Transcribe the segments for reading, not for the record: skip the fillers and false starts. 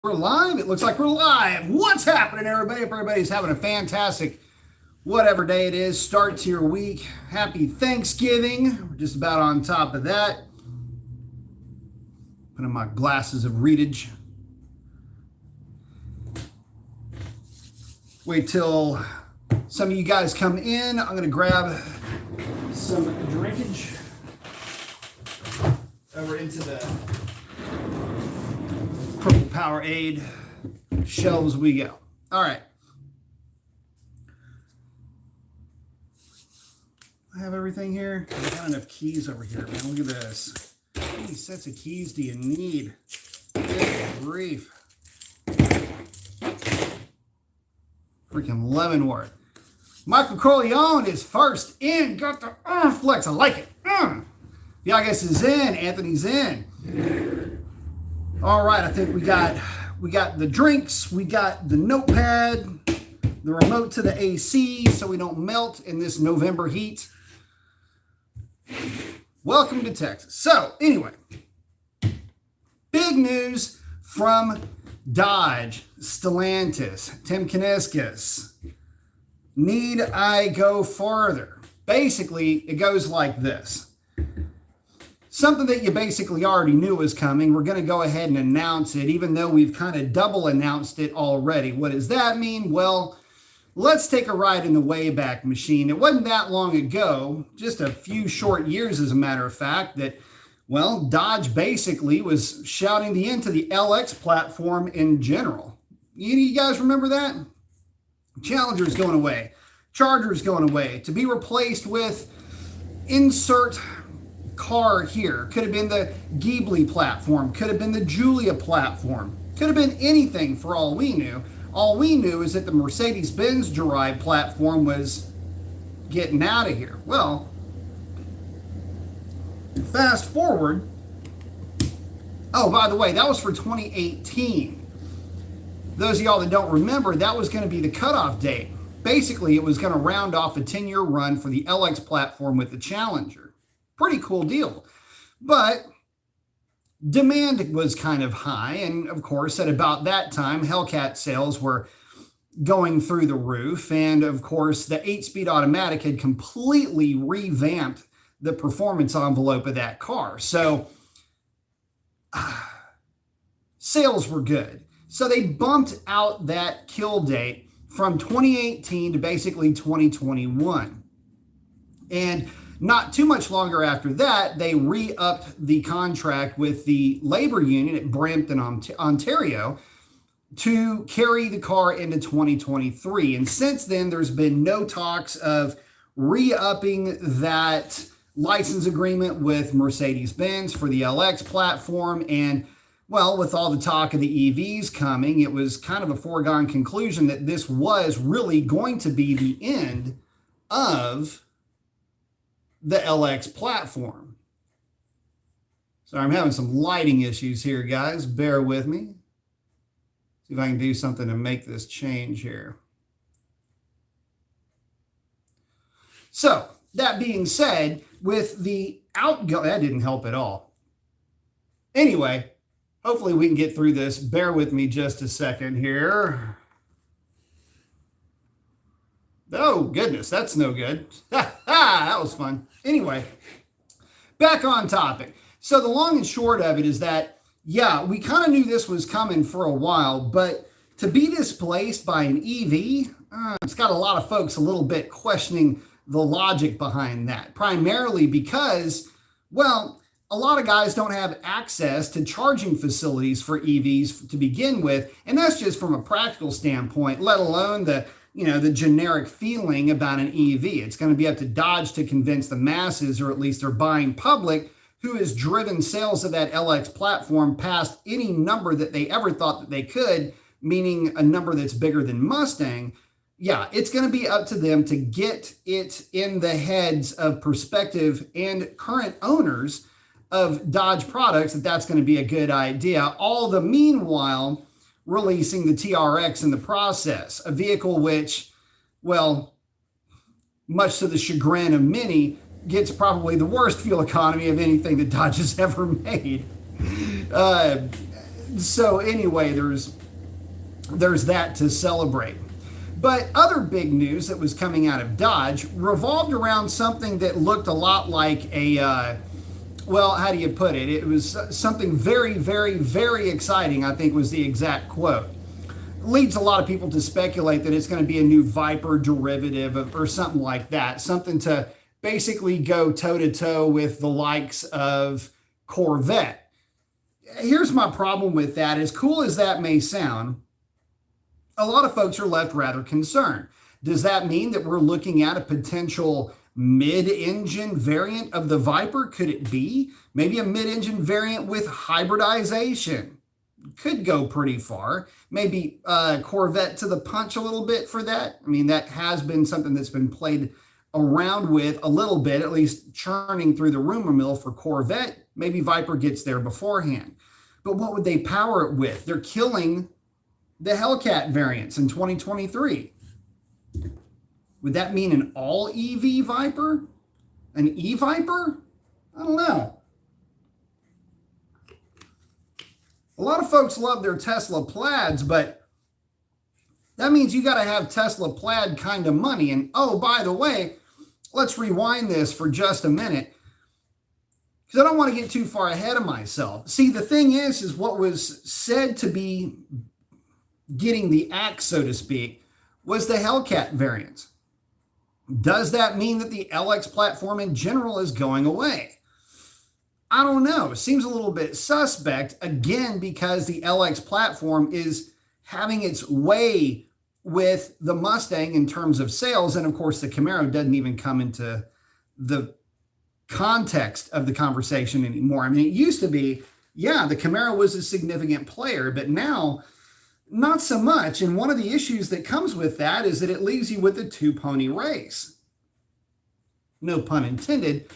We're live. It looks like we're live. What's happening, everybody? Hope everybody's having a fantastic, whatever day it is, start to your week. Happy Thanksgiving. We're just about on top of that. Putting my glasses of readage. Wait till some of you guys come in. I'm going to grab some drinkage over into the Purple Powerade shelves we go. All right. I have everything here. I got enough keys over here, man. Look at this. How many sets of keys do you need? Good grief. Freaking Leavenworth. Michael Corleone is first in. Got the flex. I like it. Yagas is in. Anthony's in. All right, I think we got the drinks, we got the notepad, the remote to the AC so we don't melt in this November heat. Welcome to Texas. So anyway, big news from Dodge, Stellantis, Tim Kuniskis. Need I go further? Basically, it goes like this. Something that you basically already knew was coming. We're going to go ahead and announce it, even though we've kind of double announced it already. What does that mean? Well, let's take a ride in the Wayback Machine. It wasn't that long ago, just a few short years as a matter of fact, that, well, Dodge basically was shouting the end to the LX platform in general. You guys remember that? Challenger's going away. Charger's going away to be replaced with insert car here. Could have been the Ghibli platform, could have been the Giulia platform, could have been anything for all we knew. All we knew is that the Mercedes-Benz derived platform was getting out of here. Well, fast forward. Oh, by the way, that was for 2018. Those of y'all that don't remember, that was going to be the cutoff date. Basically, it was going to round off a 10-year run for the LX platform with the Challenger. Pretty cool deal. But demand was kind of high. And of course, at about that time, Hellcat sales were going through the roof. And of course, the 8-speed automatic had completely revamped the performance envelope of that car. So sales were good. So they bumped out that kill date from 2018 to basically 2021. And not too much longer after that, they re-upped the contract with the labor union at Brampton, Ontario, to carry the car into 2023. And since then, there's been no talks of re-upping that license agreement with Mercedes-Benz for the LX platform. And, well, with all the talk of the EVs coming, it was kind of a foregone conclusion that this was really going to be the end of the LX platform. Sorry, I'm having some lighting issues here, guys. Bear with me. See if I can do something to make this change here. So, that being said, with the outgoing, that didn't help at all. Anyway, hopefully we can get through this. Bear with me just a second here. Oh, goodness, that's no good. That was fun. Anyway, back on topic. So the long and short of it is that, yeah, we kind of knew this was coming for a while, but to be displaced by an EV, it's got a lot of folks a little bit questioning the logic behind that, primarily because, well, a lot of guys don't have access to charging facilities for EVs to begin with, and that's just from a practical standpoint, let alone the generic feeling about an EV. It's going to be up to Dodge to convince the masses, or at least their buying public, who has driven sales of that LX platform past any number that they ever thought that they could, meaning a number that's bigger than Mustang. Yeah, it's going to be up to them to get it in the heads of prospective and current owners of Dodge products that that's going to be a good idea. All the meanwhile, releasing the TRX in the process, a vehicle which, well, much to the chagrin of many, gets probably the worst fuel economy of anything that Dodge has ever made. So anyway, there's that to celebrate. But other big news that was coming out of Dodge revolved around something that looked a lot like a, well, how do you put it? It was something very, very, very exciting, I think was the exact quote. It leads a lot of people to speculate that it's going to be a new Viper derivative or something like that. Something to basically go toe-to-toe with the likes of Corvette. Here's my problem with that. As cool as that may sound, a lot of folks are left rather concerned. Does that mean that we're looking at a potential mid-engine variant of the Viper? Could it be? Maybe a mid-engine variant with hybridization. Could go pretty far. Maybe Corvette to the punch a little bit for that. I mean, that has been something that's been played around with a little bit, at least churning through the rumor mill for Corvette. Maybe Viper gets there beforehand. But what would they power it with? They're killing the Hellcat variants in 2023. Would that mean an all EV Viper? An E-Viper? I don't know. A lot of folks love their Tesla Plaids, but that means you got to have Tesla Plaid kind of money. And oh, by the way, let's rewind this for just a minute, because I don't want to get too far ahead of myself. See, the thing is what was said to be getting the axe, so to speak, was the Hellcat variant. Does that mean that the LX platform in general is going away? I don't know. It seems a little bit suspect, again, because the LX platform is having its way with the Mustang in terms of sales. And of course, the Camaro doesn't even come into the context of the conversation anymore. I mean, it used to be, yeah, the Camaro was a significant player, but now not so much. And one of the issues that comes with that is that it leaves you with a two-pony race. No pun intended,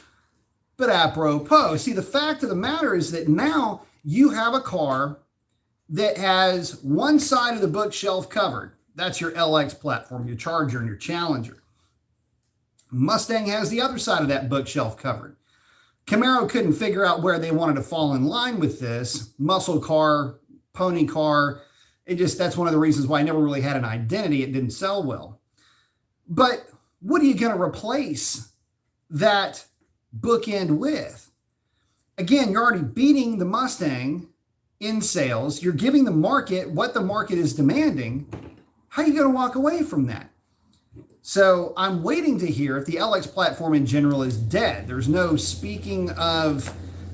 but apropos. See, the fact of the matter is that now you have a car that has one side of the bookshelf covered. That's your LX platform, your Charger and your Challenger. Mustang has the other side of that bookshelf covered. Camaro couldn't figure out where they wanted to fall in line with this. Muscle car, pony car. That's one of the reasons why I never really had an identity. It didn't sell well. But what are you going to replace that bookend with? Again, you're already beating the Mustang in sales. You're giving the market what the market is demanding. How are you going to walk away from that? So I'm waiting to hear if the LX platform in general is dead. There's no speaking of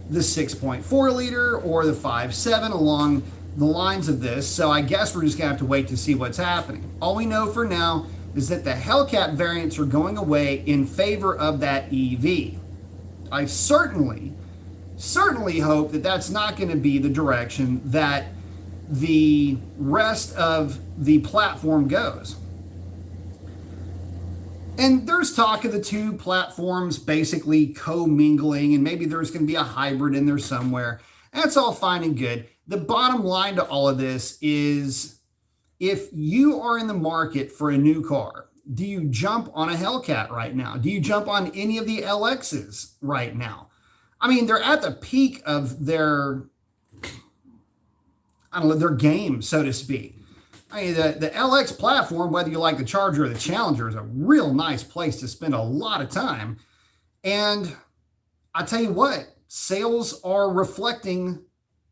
the 6.4 liter or the 5.7 along the lines of this. So I guess we're just going to have to wait to see what's happening. All we know for now is that the Hellcat variants are going away in favor of that EV. I certainly hope that that's not going to be the direction that the rest of the platform goes. And there's talk of the two platforms basically co-mingling, and maybe there's going to be a hybrid in there somewhere. That's all fine and good. The bottom line to all of this is, if you are in the market for a new car, do you jump on a Hellcat right now? Do you jump on any of the LXs right now? I mean, they're at the peak of their game, so to speak. I mean, the LX platform, whether you like the Charger or the Challenger, is a real nice place to spend a lot of time. And I tell you what, sales are reflecting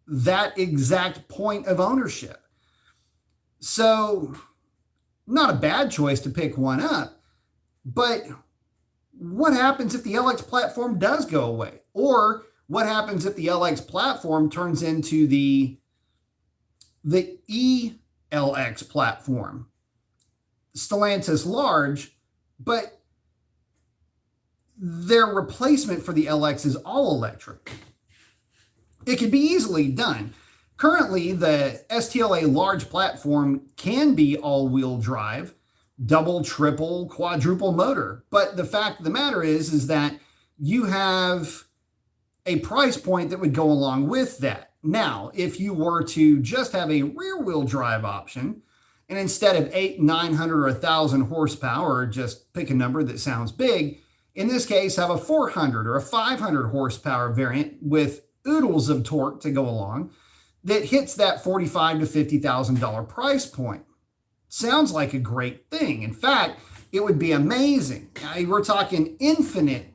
that exact point of ownership. So, not a bad choice to pick one up. But what happens if the LX platform does go away? Or what happens if the LX platform turns into the ELX platform? Stellantis large, but their replacement for the LX is all electric. It could be easily done. Currently, the STLA large platform can be all-wheel drive, double, triple, quadruple motor. But the fact of the matter is that you have a price point that would go along with that. Now, if you were to just have a rear-wheel drive option, and instead of 800, 900, or 1,000 horsepower, or just pick a number that sounds big, in this case, have a 400 or a 500 horsepower variant with oodles of torque to go along, that hits that $45,000 to $50,000 price point. Sounds like a great thing. In fact, it would be amazing. We're talking infinite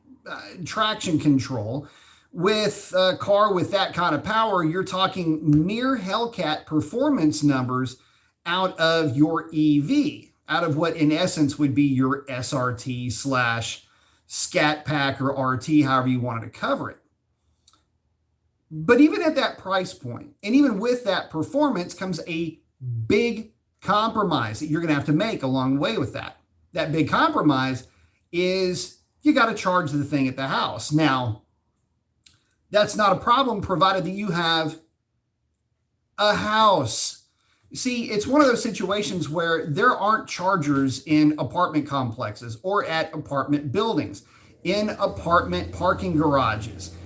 traction control. With a car with that kind of power, you're talking near Hellcat performance numbers out of your EV, out of what in essence would be your SRT slash Scat Pack or RT, however you wanted to cover it. But even at that price point, and even with that performance comes a big compromise that you're going to have to make along the way with that. That big compromise is you got to charge the thing at the house. Now, that's not a problem provided that you have a house. See, it's one of those situations where there aren't chargers in apartment complexes or at apartment buildings, in apartment parking garages.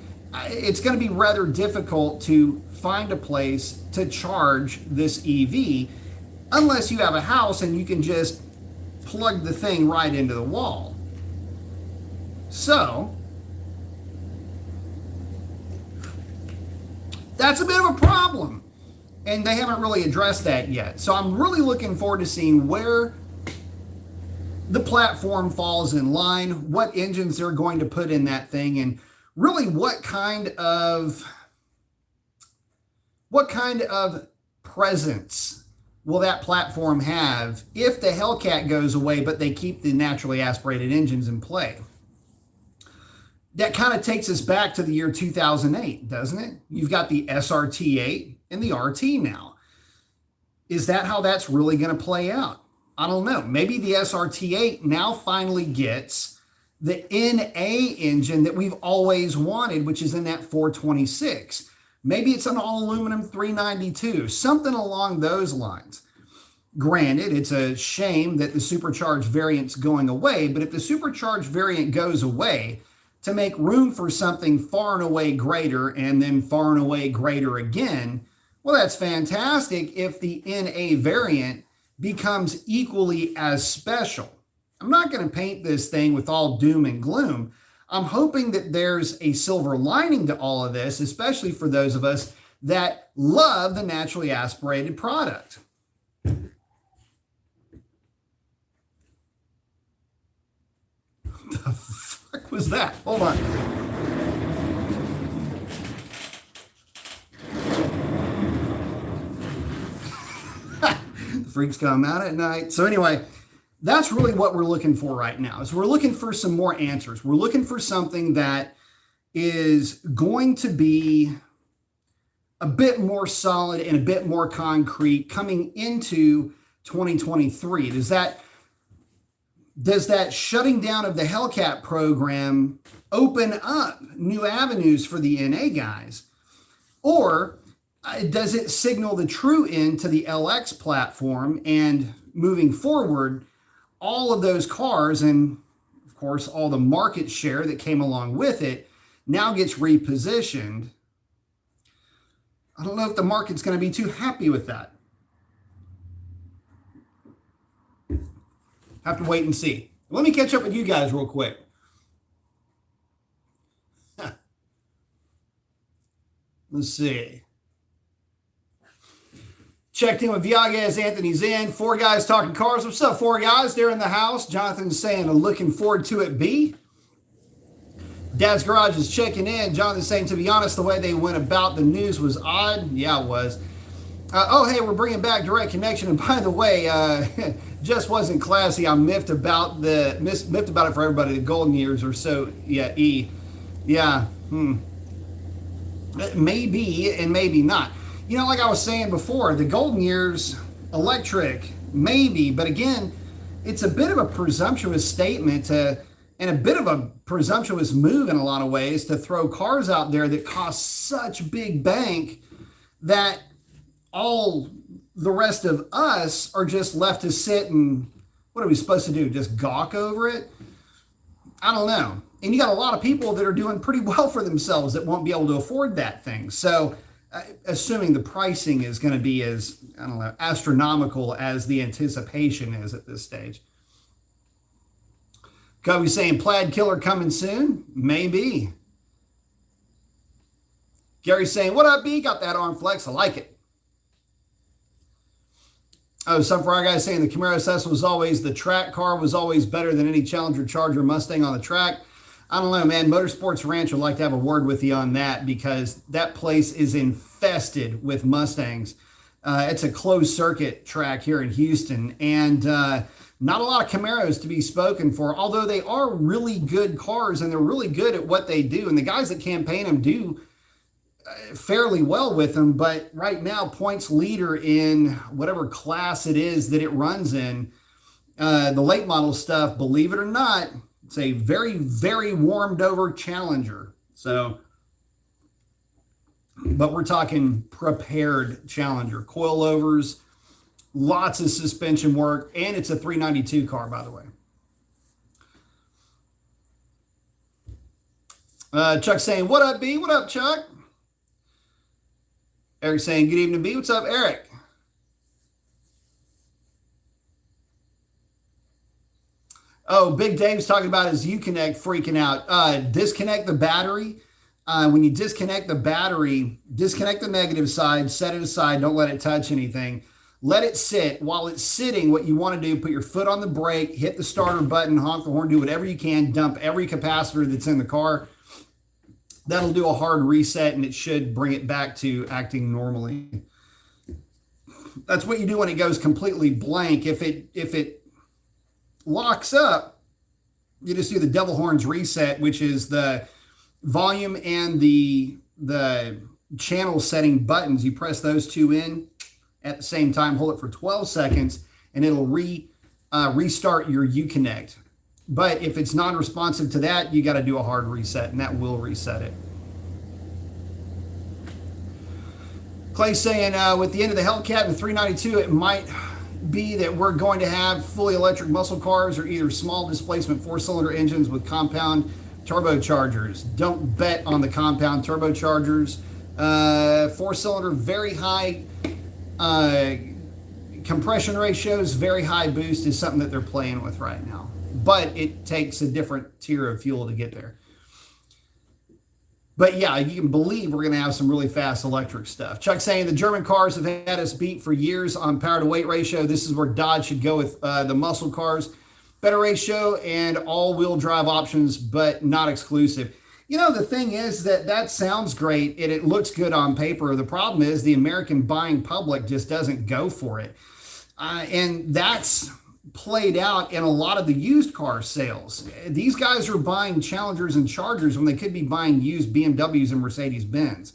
It's going to be rather difficult to find a place to charge this EV unless you have a house and you can just plug the thing right into the wall. So, that's a bit of a problem, and they haven't really addressed that yet. So I'm really looking forward to seeing where the platform falls in line, what engines they're going to put in that thing, and really what kind of presence will that platform have if the Hellcat goes away, but they keep the naturally aspirated engines in play. That kind of takes us back to the year 2008, doesn't it? You've got the SRT8 and the RT now. Is that how that's really going to play out? I don't know. Maybe the SRT8 now finally gets the NA engine that we've always wanted, which is in that 426. Maybe it's an all-aluminum 392, something along those lines. Granted, it's a shame that the supercharged variant's going away, but if the supercharged variant goes away, to make room for something far and away greater and then far and away greater again, well, that's fantastic if the NA variant becomes equally as special. I'm not going to paint this thing with all doom and gloom. I'm hoping that there's a silver lining to all of this, especially for those of us that love the naturally aspirated product. The fuck was that? Hold on. The freaks come out at night. So anyway, that's really what we're looking for right now. Is we're looking for some more answers. We're looking for something that is going to be a bit more solid and a bit more concrete coming into 2023. Does that shutting down of the Hellcat program open up new avenues for the NA guys? Or does it signal the true end to the LX platform, and moving forward, all of those cars and, of course, all the market share that came along with it now gets repositioned? I don't know if the market's going to be too happy with that. Have to wait and see. Let me catch up with you guys real quick. Let's see. Checked in with Viagas. Anthony's in. Four guys talking cars. What's up, four guys? They're in the house. Jonathan's saying, looking forward to it, B. Dad's Garage is checking in. Jonathan's saying, to be honest, the way they went about the news was odd. Yeah, it was. Oh, hey, we're bringing back Direct Connection. And by the way, just wasn't classy. I'm miffed about it for everybody. The golden years or so. Yeah, E. Yeah. Maybe and maybe not. You know, like I was saying before, the golden years, electric, maybe. But again, it's a bit of a presumptuous statement and a bit of a presumptuous move in a lot of ways to throw cars out there that cost such big bank that all the rest of us are just left to sit and, what are we supposed to do? Just gawk over it? I don't know. And you got a lot of people that are doing pretty well for themselves that won't be able to afford that thing. So assuming the pricing is going to be as, I don't know, astronomical as the anticipation is at this stage. Kobe's saying Plaid Killer coming soon? Maybe. Gary's saying, what up, B? Got that arm flex. I like it. Oh, some Fryer guy saying the Camaro SS was always, the track car was always better than any Challenger, Charger, Mustang on the track. I don't know, man. Motorsports Ranch would like to have a word with you on that because that place is infested with Mustangs. It's a closed circuit track here in Houston, and not a lot of Camaros to be spoken for, although they are really good cars and they're really good at what they do. And the guys that campaign them do fairly well with them. But right now, points leader in whatever class it is that it runs in, the late model stuff, believe it or not, it's a very, very warmed over Challenger. So, but we're talking prepared Challenger, coilovers, lots of suspension work, and it's a 392 car, by the way. Chuck saying, what up, B? What up, Chuck? Eric saying, good evening, B. What's up, Eric? Oh, Big Dave's talking about his Uconnect freaking out. Disconnect the battery. When you disconnect the battery, disconnect the negative side, set it aside, don't let it touch anything. Let it sit. While it's sitting, what you want to do, put your foot on the brake, hit the starter button, honk the horn, do whatever you can, dump every capacitor that's in the car. That'll do a hard reset, and it should bring it back to acting normally. That's what you do when it goes completely blank. If it locks up, you just do the devil horns reset, which is the volume and the channel setting buttons. You press those two in at the same time, hold it for 12 seconds, and it'll restart your Uconnect. But if it's non-responsive to that, you got to do a hard reset, and that will reset it. Clay's saying, with the end of the Hellcat and 392, it might be that we're going to have fully electric muscle cars or either small displacement four-cylinder engines with compound turbochargers. Don't bet on the compound turbochargers. Four-cylinder, very high compression ratios, very high boost is something that they're playing with right now. But it takes a different tier of fuel to get there. But yeah, you can believe we're going to have some really fast electric stuff. Chuck saying the German cars have had us beat for years on power to weight ratio. This is where Dodge should go with the muscle cars. Better ratio and all-wheel drive options, but not exclusive. You know, the thing is that sounds great and it looks good on paper. The problem is the American buying public just doesn't go for it. And that's played out in a lot of the used car sales. These guys are buying Challengers and Chargers when they could be buying used BMWs and Mercedes-Benz.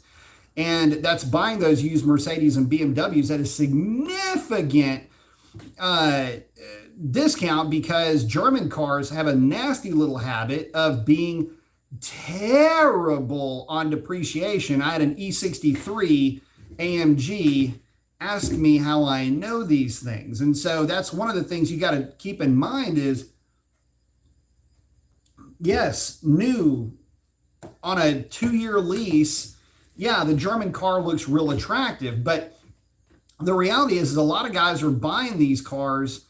And that's buying those used Mercedes and BMWs at a significant discount because German cars have a nasty little habit of being terrible on depreciation. I had an E63 AMG. Ask me how I know these things. And so that's one of the things you got to keep in mind is, yes, new on a 2-year lease, yeah, the German car looks real attractive, but the reality is a lot of guys are buying these cars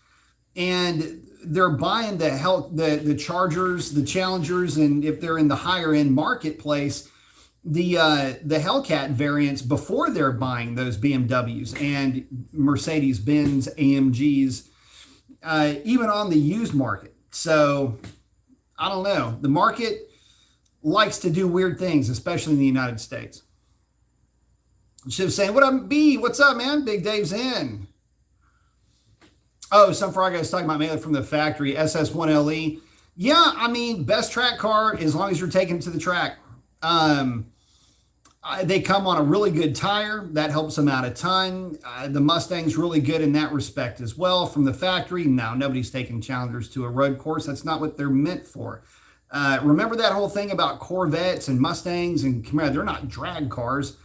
and they're buying the Chargers, the Challengers, and if they're in the higher end marketplace, the Hellcat variants before they're buying those BMWs and Mercedes-Benz AMGs, even on the used market. So I don't know. The market likes to do weird things, especially in the United States. Shiv's saying, what up, B? What's up, man? Big Dave's in. Oh, some frog guy's talking about mailing from the factory, SS1LE. Yeah, I mean, best track car as long as you're taking it to the track. They come on a really good tire. That helps them out a ton. The Mustang's really good in that respect as well from the factory. Now, nobody's taking Challengers to a road course. That's not what they're meant for. Remember that whole thing about Corvettes and Mustangs and Camaro? They're not drag cars.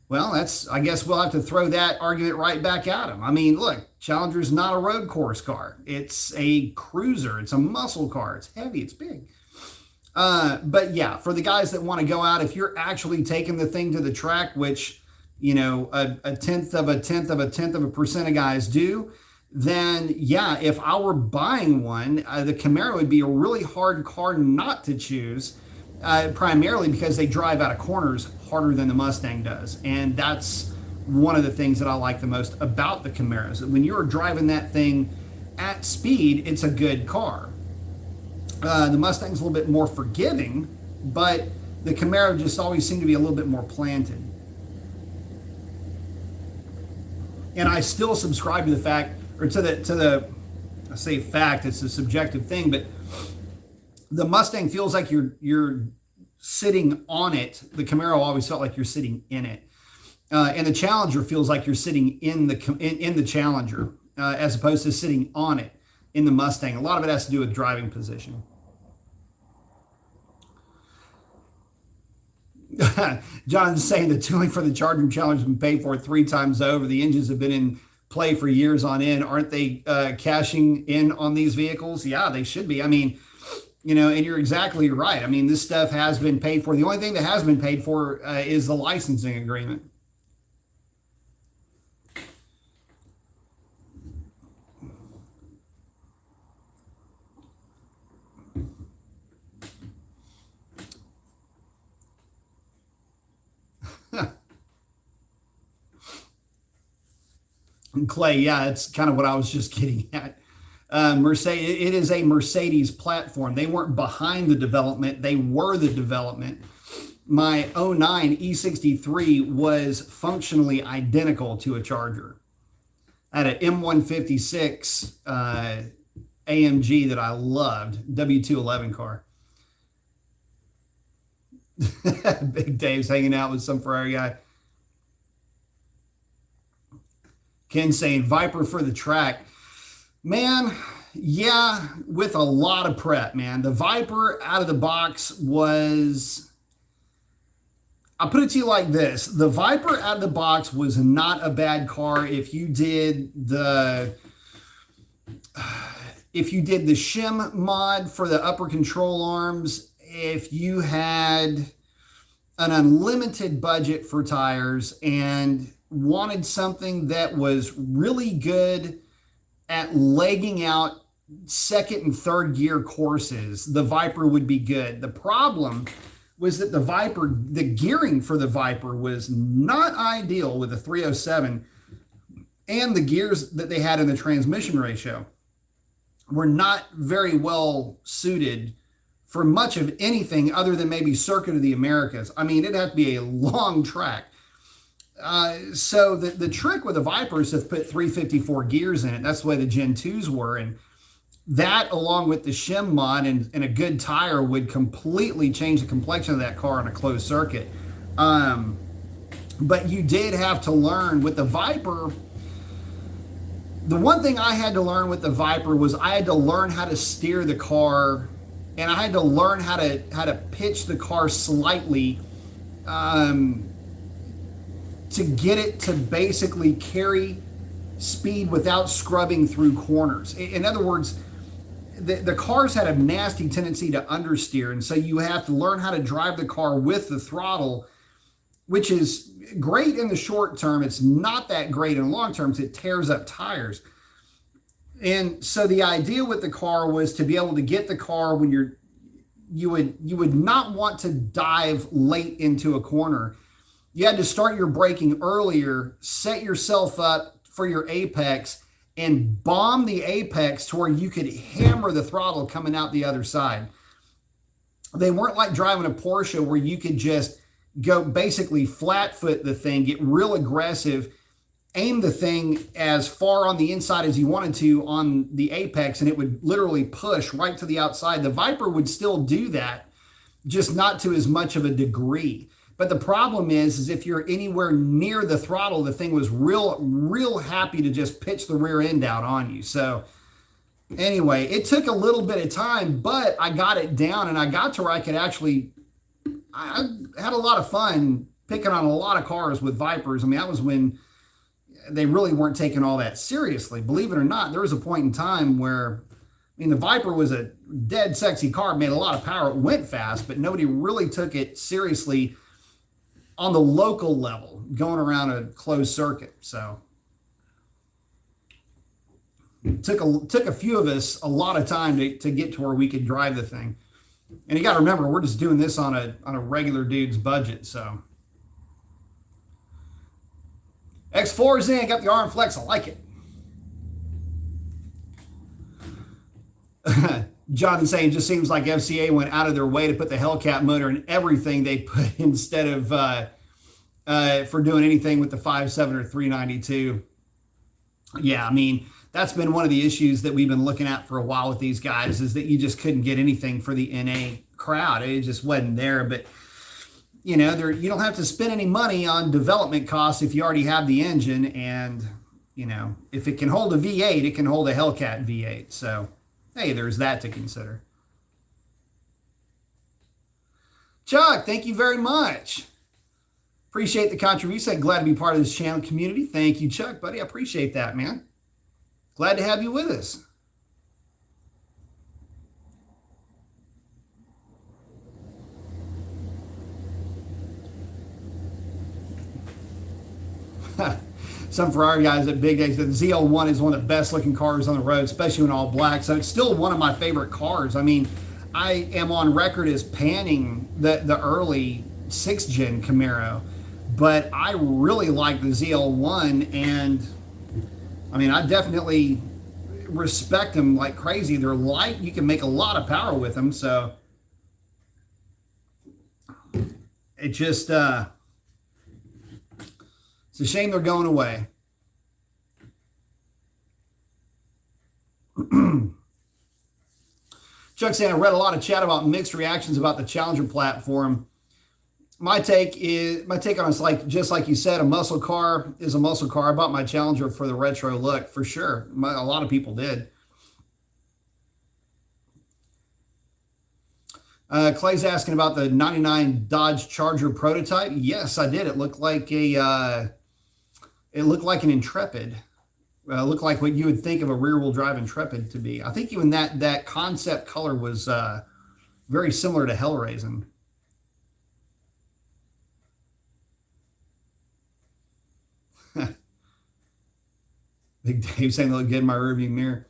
Well, I guess we'll have to throw that argument right back at them. I mean, look, Challenger's not a road course car. It's a cruiser. It's a muscle car. It's heavy. It's big. But yeah, for the guys that want to go out, if you're actually taking the thing to the track, which, you know, a tenth of a percent of guys do, then yeah, if I were buying one, the Camaro would be a really hard car not to choose primarily because they drive out of corners harder than the Mustang does. And that's one of the things that I like the most about the Camaros. When you're driving that thing at speed, it's a good car. The Mustang's a little bit more forgiving, but the Camaro just always seemed to be a little bit more planted. And I still subscribe to the fact, or to the I say fact, it's a subjective thing, but the Mustang feels like you're sitting on it. The Camaro always felt like you're sitting in it. And the Challenger feels like you're sitting in the Challenger, as opposed to sitting on it in the Mustang. A lot of it has to do with driving position. John's saying the tooling for the Charger and Challenger has been paid for 3 times over. The engines have been in play for years on end. Aren't they cashing in on these vehicles? Yeah, they should be. I mean, and you're exactly right. I mean, this stuff has been paid for. The only thing that has been paid for is the licensing agreement. Clay, yeah, that's kind of what I was just getting at. Mercedes, it is a Mercedes platform. They weren't behind the development, they were the development. My '09 E63 was functionally identical to a Charger. I had an M156 AMG that I loved, W211 car. Big Dave's hanging out with some Ferrari guy. Ken saying Viper for the track. Man, yeah, with a lot of prep, man. The Viper out of the box was, I'll put it to you like this. The Viper out of the box was not a bad car if you did the shim mod for the upper control arms, if you had an unlimited budget for tires and wanted something that was really good at legging out second and third gear courses, the Viper would be good. The problem was that the gearing for the Viper was not ideal with the 307, and the gears that they had in the transmission ratio were not very well suited for much of anything other than maybe Circuit of the Americas. I mean, it'd have to be a long track. So the trick with the Viper is to put 354 gears in it. That's the way the Gen 2s were. And that, along with the shim mod and a good tire, would completely change the complexion of that car on a closed circuit. But you did have to learn with the Viper. The one thing I had to learn with the Viper was I had to learn how to steer the car, and I had to learn how to pitch the car slightly, to get it to basically carry speed without scrubbing through corners. In other words, the cars had a nasty tendency to understeer, and so you have to learn how to drive the car with the throttle, which is great in the short term. It's not that great in the long term because it tears up tires. And so the idea with the car was to be able to get the car when you would not want to dive late into a corner. You had to start your braking earlier, set yourself up for your apex, and bomb the apex to where you could hammer the throttle coming out the other side. They weren't like driving a Porsche where you could just go basically flat foot the thing, get real aggressive, aim the thing as far on the inside as you wanted to on the apex, and it would literally push right to the outside. The Viper would still do that, just not to as much of a degree. But the problem is if you're anywhere near the throttle, the thing was real happy to just pitch the rear end out on you. So anyway, it took a little bit of time, but I got it down, and I got to where I could actually, I had a lot of fun picking on a lot of cars with Vipers. I mean, that was when they really weren't taking all that seriously. Believe it or not, there was a point in time where, I mean, the Viper was a dead sexy car, made a lot of power, it went fast, but nobody really took it seriously on the local level, going around a closed circuit. So it took a few of us a lot of time to get to where we could drive the thing. And you got to remember, we're just doing this on a regular dude's budget. So X4 is in, got the arm flex. I like it. Jonathan saying, just seems like FCA went out of their way to put the Hellcat motor in everything they put instead of for doing anything with the 5.7 or 392. Yeah, I mean, that's been one of the issues that we've been looking at for a while with these guys, is that you just couldn't get anything for the NA crowd. It just wasn't there. But, you know, you don't have to spend any money on development costs if you already have the engine. And, you know, if it can hold a V8, it can hold a Hellcat V8. So, hey, there's that to consider. Chuck, thank you very much. Appreciate the contribution. Glad to be part of this channel community. Thank you, Chuck, buddy. I appreciate that, man. Glad to have you with us. Some Ferrari guys at Big Day said the ZL1 is one of the best looking cars on the road, especially in all black. So it's still one of my favorite cars. I mean, I am on record as panning the early 6th gen Camaro, but I really like the ZL1, and I mean, I definitely respect them like crazy. They're light. You can make a lot of power with them. So it just, it's a shame they're going away. Chuck saying, I read a lot of chat about mixed reactions about the Challenger platform. My take on it's like, just like you said, a muscle car is a muscle car. I bought my Challenger for the retro look, for sure. A lot of people did. Clay's asking about the 99 Dodge Charger prototype. Yes, I did. It looked like an Intrepid. Looked like what you would think of a rear-wheel drive Intrepid to be. I think even that concept color was very similar to Hellraisin. Big Dave saying they look good in my rearview mirror.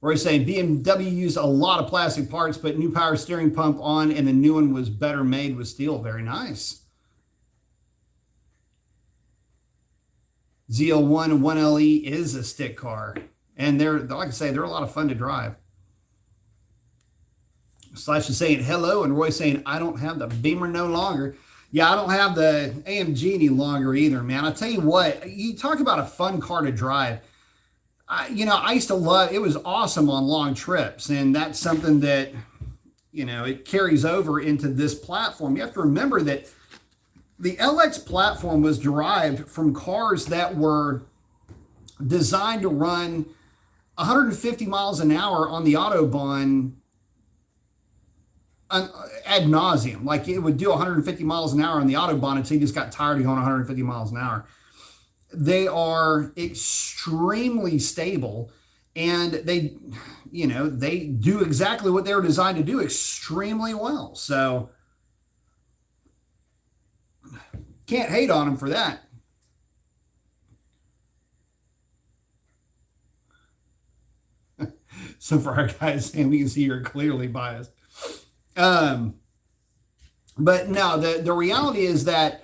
Roy's saying BMW used a lot of plastic parts, but new power steering pump on, and the new one was better made with steel. Very nice. ZL1 and 1LE is a stick car, and they're, like I say, they're a lot of fun to drive. Slash is saying hello, and Roy's saying I don't have the Beamer no longer. Yeah, I don't have the AMG any longer either, man. I tell you what, you talk about a fun car to drive. I used to love, it was awesome on long trips, and that's something that, it carries over into this platform. You have to remember that the LX platform was derived from cars that were designed to run 150 miles an hour on the Autobahn ad nauseum. Like, it would do 150 miles an hour on the Autobahn until you just got tired of going 150 miles an hour. They are extremely stable, and they do exactly what they were designed to do extremely well. So can't hate on them for that. So for our guys saying, we can see you're clearly biased. But no, the reality is that,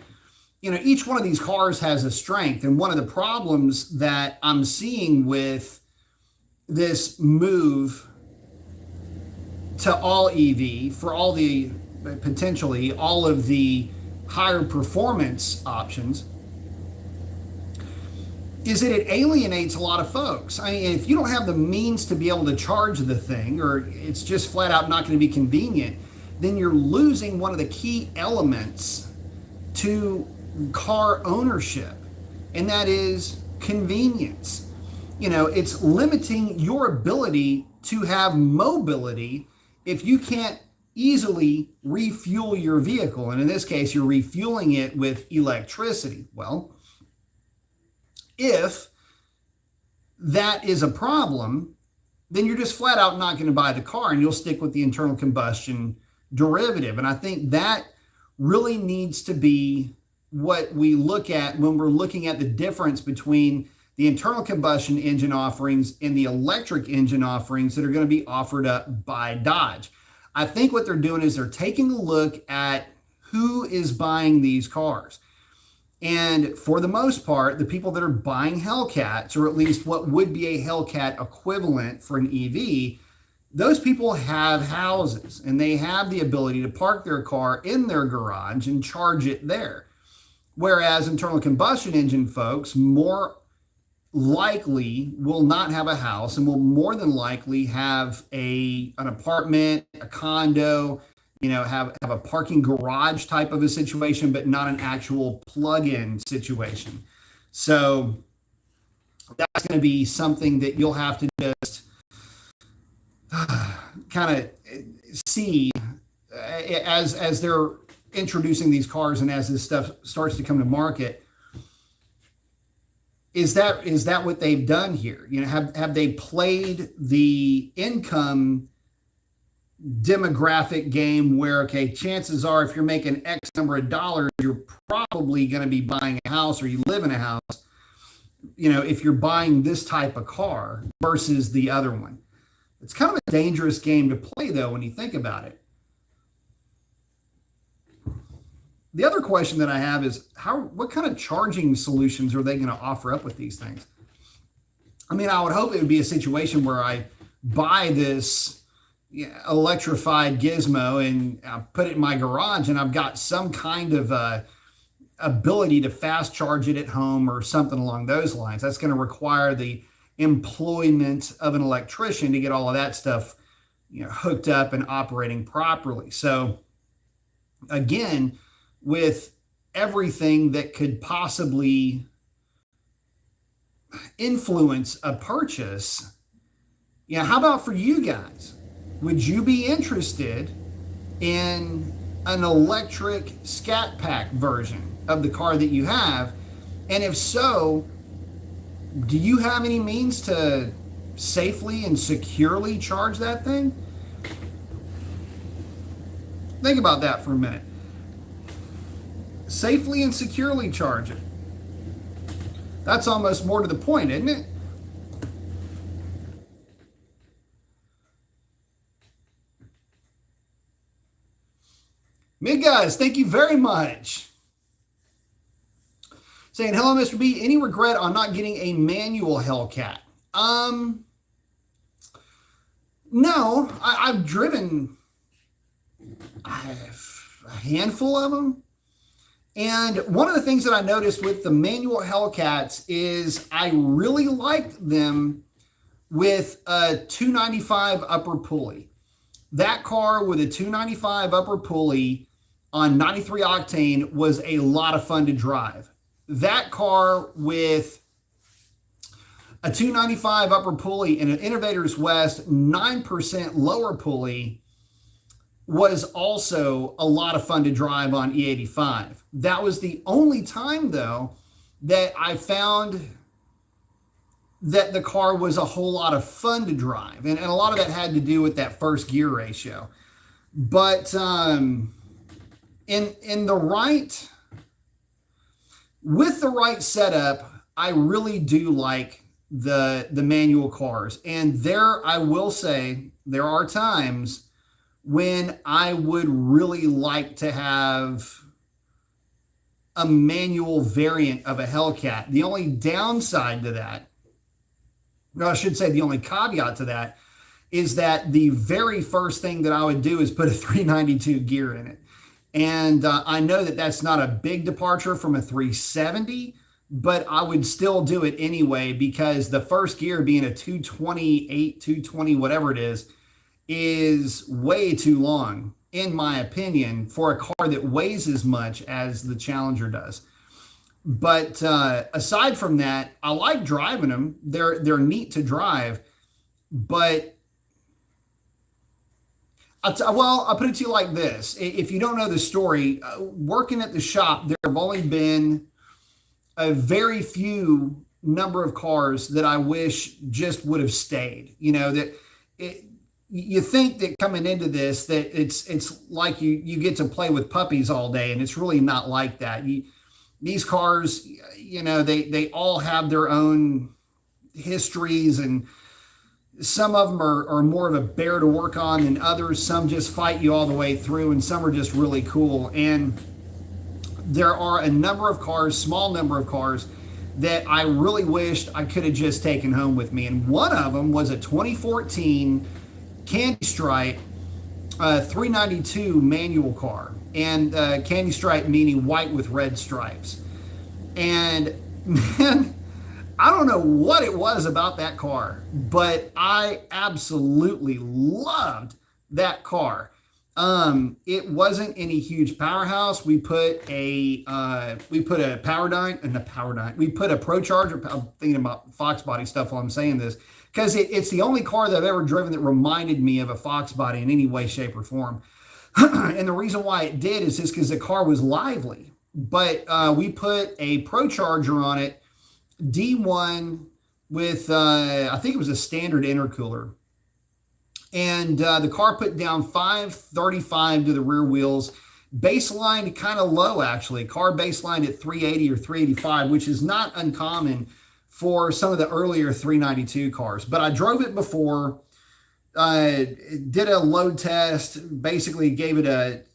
each one of these cars has a strength. And one of the problems that I'm seeing with this move to all EV for all the, potentially all of the higher performance options, is that it alienates a lot of folks. I mean, if you don't have the means to be able to charge the thing, or it's just flat out not going to be convenient, then you're losing one of the key elements to car ownership, and that is convenience. It's limiting your ability to have mobility if you can't easily refuel your vehicle. And in this case, you're refueling it with electricity. Well, if that is a problem, then you're just flat out not going to buy the car, and you'll stick with the internal combustion derivative. And I think that really needs to be what we look at when we're looking at the difference between the internal combustion engine offerings and the electric engine offerings that are going to be offered up by Dodge. I think what they're doing is they're taking a look at who is buying these cars. And for the most part, the people that are buying Hellcats, or at least what would be a Hellcat equivalent for an EV, those people have houses and they have the ability to park their car in their garage and charge it there. Whereas internal combustion engine folks more likely will not have a house and will more than likely have an apartment, a condo, have a parking garage type of a situation, but not an actual plug-in situation. So that's going to be something that you'll have to just kind of see as they're introducing these cars and as this stuff starts to come to market. Is that what they've done here? Have they played the income demographic game where, okay, chances are if you're making X number of dollars, you're probably going to be buying a house or you live in a house, if you're buying this type of car versus the other one. It's kind of a dangerous game to play, though, when you think about it. The other question that I have is what kind of charging solutions are they going to offer up with these things? I mean, I would hope it would be a situation where I buy this electrified gizmo and I put it in my garage and I've got some kind of ability to fast charge it at home or something along those lines. That's going to require the employment of an electrician to get all of that stuff hooked up and operating properly. So again, with everything that could possibly influence a purchase, how about for you guys? Would you be interested in an electric Scat Pack version of the car that you have? And if so, do you have any means to safely and securely charge that thing? Think about that for a minute. Safely and securely charge it. That's almost more to the point, isn't it? Mig guys, thank you very much. Saying, hello, Mr. B. Any regret on not getting a manual Hellcat? No, I've driven a handful of them. And one of the things that I noticed with the manual Hellcats is I really liked them with a 295 upper pulley. That car with a 295 upper pulley on 93 octane was a lot of fun to drive. That car with a 295 upper pulley and an Innovators West 9% lower pulley was also a lot of fun to drive on E85. That was the only time, though, that I found that the car was a whole lot of fun to drive. And a lot of that had to do with that first gear ratio. But with the right setup, I really do like the manual cars. And I will say, there are times when I would really like to have a manual variant of a Hellcat. The only downside to that, or I should say the only caveat to that, is that the very first thing that I would do is put a 392 gear in it. And I know that that's not a big departure from a 370, but I would still do it anyway, because the first gear being a 228, 220, whatever it is way too long, in my opinion, for a car that weighs as much as the Challenger does. But aside from that, I like driving them. They're neat to drive, but I'll put it to you like this. If you don't know the story, working at the shop, there have only been a very few number of cars that I wish just would have stayed. You think that coming into this, that it's like you get to play with puppies all day, and it's really not like that. these cars, they all have their own histories, and some of them are more of a bear to work on than others. Some just fight you all the way through, and some are just really cool. And there are a number of cars, small number of cars, that I really wished I could have just taken home with me. And one of them was a 2014 Candy Stripe 392 manual car. And Candy Stripe meaning white with red stripes. And man, I don't know what it was about that car, but I absolutely loved that car. It wasn't any huge powerhouse. We put a Pro Charger. I'm thinking about Fox body stuff while I'm saying this, because it's the only car that I've ever driven that reminded me of a Fox body in any way, shape, or form. And the reason why it did is just because the car was lively. But we put a Pro Charger on it, D1 with I think it was a standard intercooler. And the car put down 535 to the rear wheels, baseline kind of low actually. Car baseline at 380 or 385, which is not uncommon for some of the earlier 392 cars. But I drove it before, did a load test, basically gave it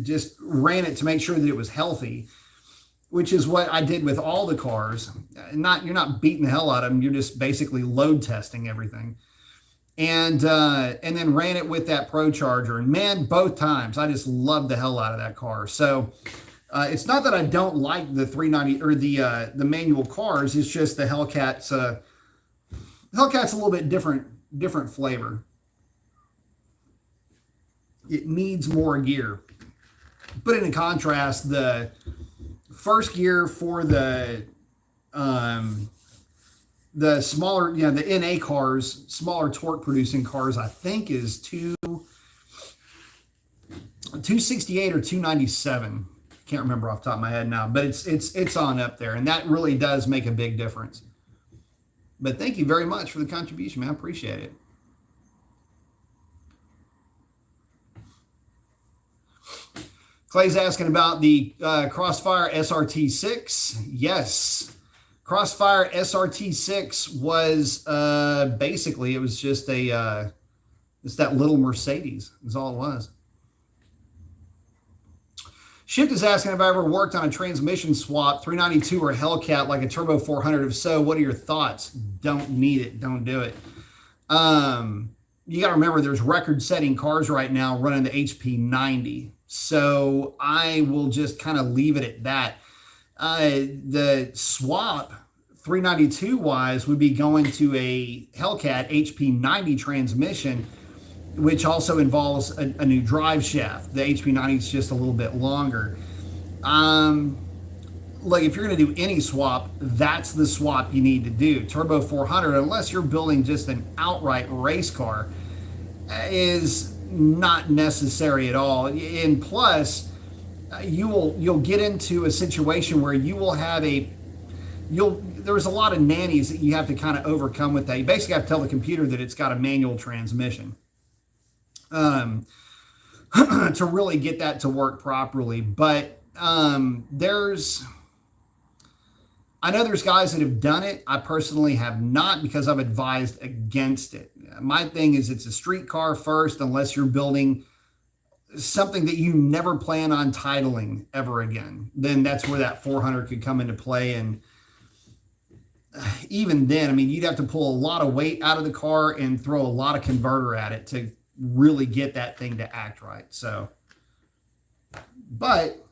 just ran it to make sure that it was healthy, which is what I did with all the cars. You're not beating the hell out of them. You're just basically load testing everything. And then ran it with that Pro Charger, and man, both times I just loved the hell out of that car. So it's not that I don't like the 390 or the manual cars. It's just the Hellcat's a little bit different flavor. It needs more gear. But in contrast, the first gear for the smaller, the NA cars, smaller torque producing cars, I think is 268 or 297. Can't remember off the top of my head now, but it's on up there, and that really does make a big difference. But thank you very much for the contribution, man. I appreciate it. Clay's asking about the Crossfire SRT6. Yes. Crossfire SRT6 was basically, it was just it's that little Mercedes is all it was. Shift is asking if I ever worked on a transmission swap, 392 or Hellcat, like a Turbo 400. If so, what are your thoughts? Don't need it. Don't do it. You got to remember there's record-setting cars right now running the HP 90. So I will just kind of leave it at that. The swap 392 wise would be going to a Hellcat HP 90 transmission, which also involves a new drive shaft. The HP 90 is just a little bit longer. Like if you're going to do any swap, that's the swap you need to do. Turbo 400, unless you're building just an outright race car, is not necessary at all. And plus, you'll get into a situation where you will have there's a lot of nannies that you have to kind of overcome with that. You basically have to tell the computer that it's got a manual transmission to really get that to work properly. But I know there's guys that have done it. I personally have not, because I've advised against it. My thing is it's a street car first, unless you're building something that you never plan on titling ever again. Then that's where that 400 could come into play. And even then, I mean, you'd have to pull a lot of weight out of the car and throw a lot of converter at it to really get that thing to act right. So, but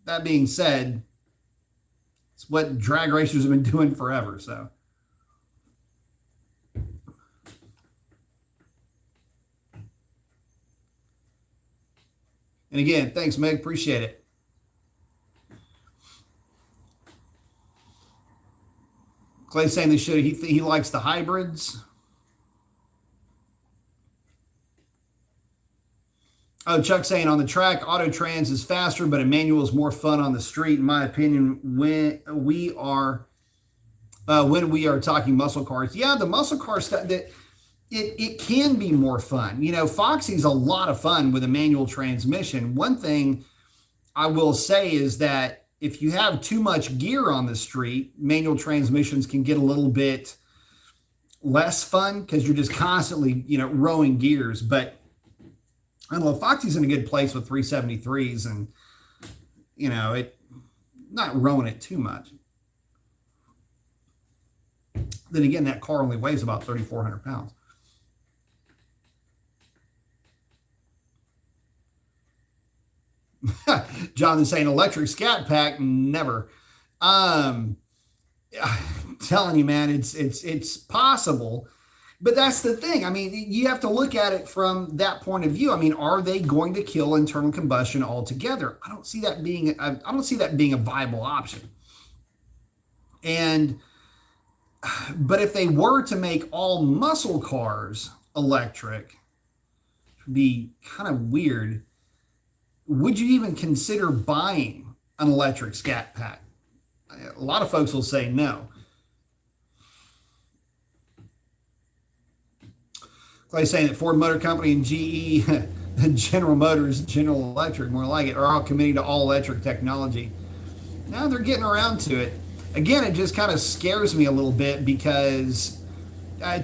that being said, it's what drag racers have been doing forever. So, and again, thanks, Meg. Appreciate it. Clay's saying they should. He likes the hybrids. Oh, Chuck's saying on the track, Autotrans is faster, but a manual is more fun on the street, in my opinion. When we are talking muscle cars, yeah, the muscle car stuff, that it can be more fun. You know, Foxy's a lot of fun with a manual transmission. One thing I will say is that if you have too much gear on the street, manual transmissions can get a little bit less fun because you're just constantly, rowing gears. But I don't know, Foxy's in a good place with 373s and, it not rowing it too much. Then again, that car only weighs about 3,400 pounds. Jonathan saying electric scat pack, never. I'm telling you, man, it's possible, but that's the thing. I mean, you have to look at it from that point of view. I mean, are they going to kill internal combustion altogether? I don't see that being a viable option. But if they were to make all muscle cars electric, it would be kind of weird. Would you even consider buying an electric scat pack? A lot of folks will say no. Clay saying that Ford Motor Company and GE, General Motors, General Electric, more like it, are all committing to all electric technology. Now they're getting around to it. Again, it just kind of scares me a little bit because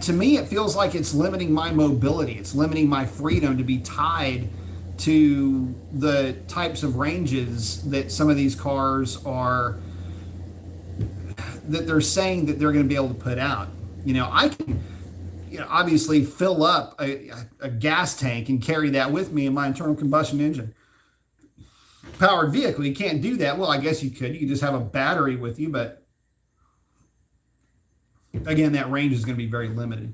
to me, it feels like it's limiting my mobility. It's limiting my freedom to be tied to the types of ranges that some of these cars are, that they're saying that they're going to be able to put out. I can, obviously fill up a gas tank and carry that with me in my internal combustion engine powered vehicle. You can't do that. Well, I guess you could. You could just have a battery with you, but again, that range is going to be very limited.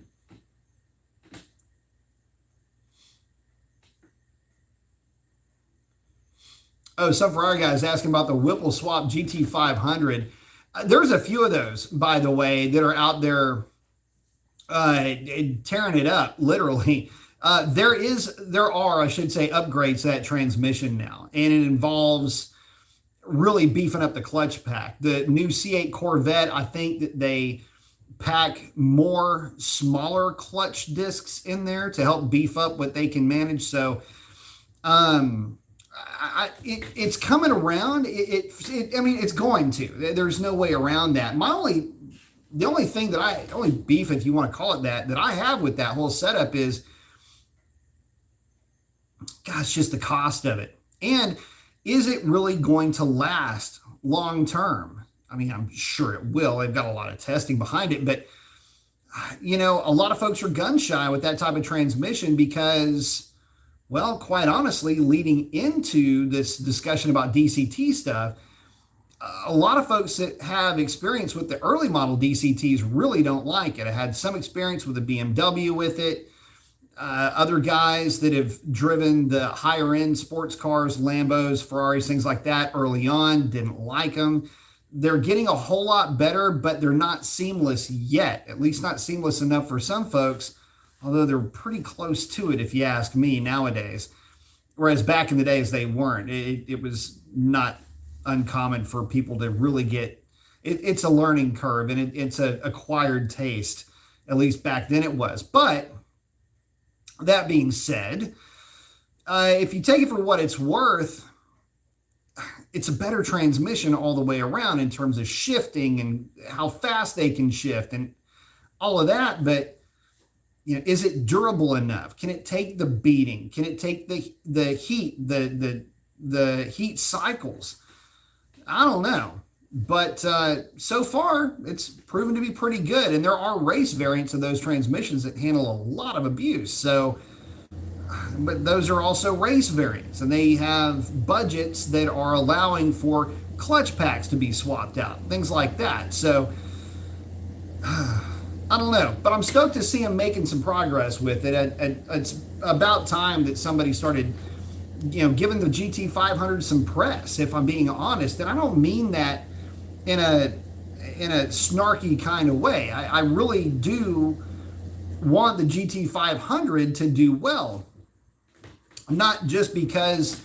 Oh, some Ferrari guys asking about the Whipple Swap GT500. There's a few of those, by the way, that are out there tearing it up, literally. There are, I should say, upgrades to that transmission now, and it involves really beefing up the clutch pack. The new C8 Corvette, I think that they pack more smaller clutch discs in there to help beef up what they can manage. So, it's coming around. I mean, it's going to. There's no way around that. The only thing only beef, if you want to call it that I have with that whole setup is, gosh, just the cost of it. And is it really going to last long term? I mean, I'm sure it will. They've got a lot of testing behind it, but a lot of folks are gun shy with that type of transmission because, well, quite honestly, leading into this discussion about DCT stuff, a lot of folks that have experience with the early model DCTs really don't like it. I had some experience with a BMW with it. Other guys that have driven the higher end sports cars, Lambos, Ferraris, things like that early on didn't like them. They're getting a whole lot better, but they're not seamless yet, at least not seamless enough for some folks, although they're pretty close to it if you ask me nowadays. Whereas back in the days, they weren't. It was not uncommon for people to really get it's a learning curve, and it's an acquired taste. At least back then it was. But that being said, if you take it for what it's worth, it's a better transmission all the way around in terms of shifting and how fast they can shift and all of that. But is it durable enough? Can it take the beating? Can it take the heat, the heat cycles? I don't know. But so far, it's proven to be pretty good. And there are race variants of those transmissions that handle a lot of abuse. So, but those are also race variants. And they have budgets that are allowing for clutch packs to be swapped out, things like that. So, I don't know. But I'm stoked to see them making some progress with it. It's about time that somebody started giving the GT500 some press, if I'm being honest. And I don't mean that in a snarky kind of way. I really do want the GT500 to do well. Not just because,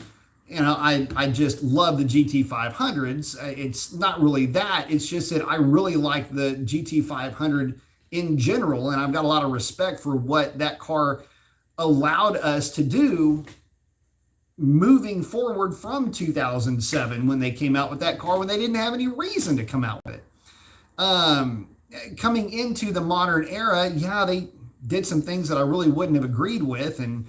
I just love the GT500s. It's not really that. It's just that I really like the GT500 in general, and I've got a lot of respect for what that car allowed us to do moving forward from 2007 when they came out with that car, when they didn't have any reason to come out with it. Coming into the modern era, yeah, they did some things that I really wouldn't have agreed with, and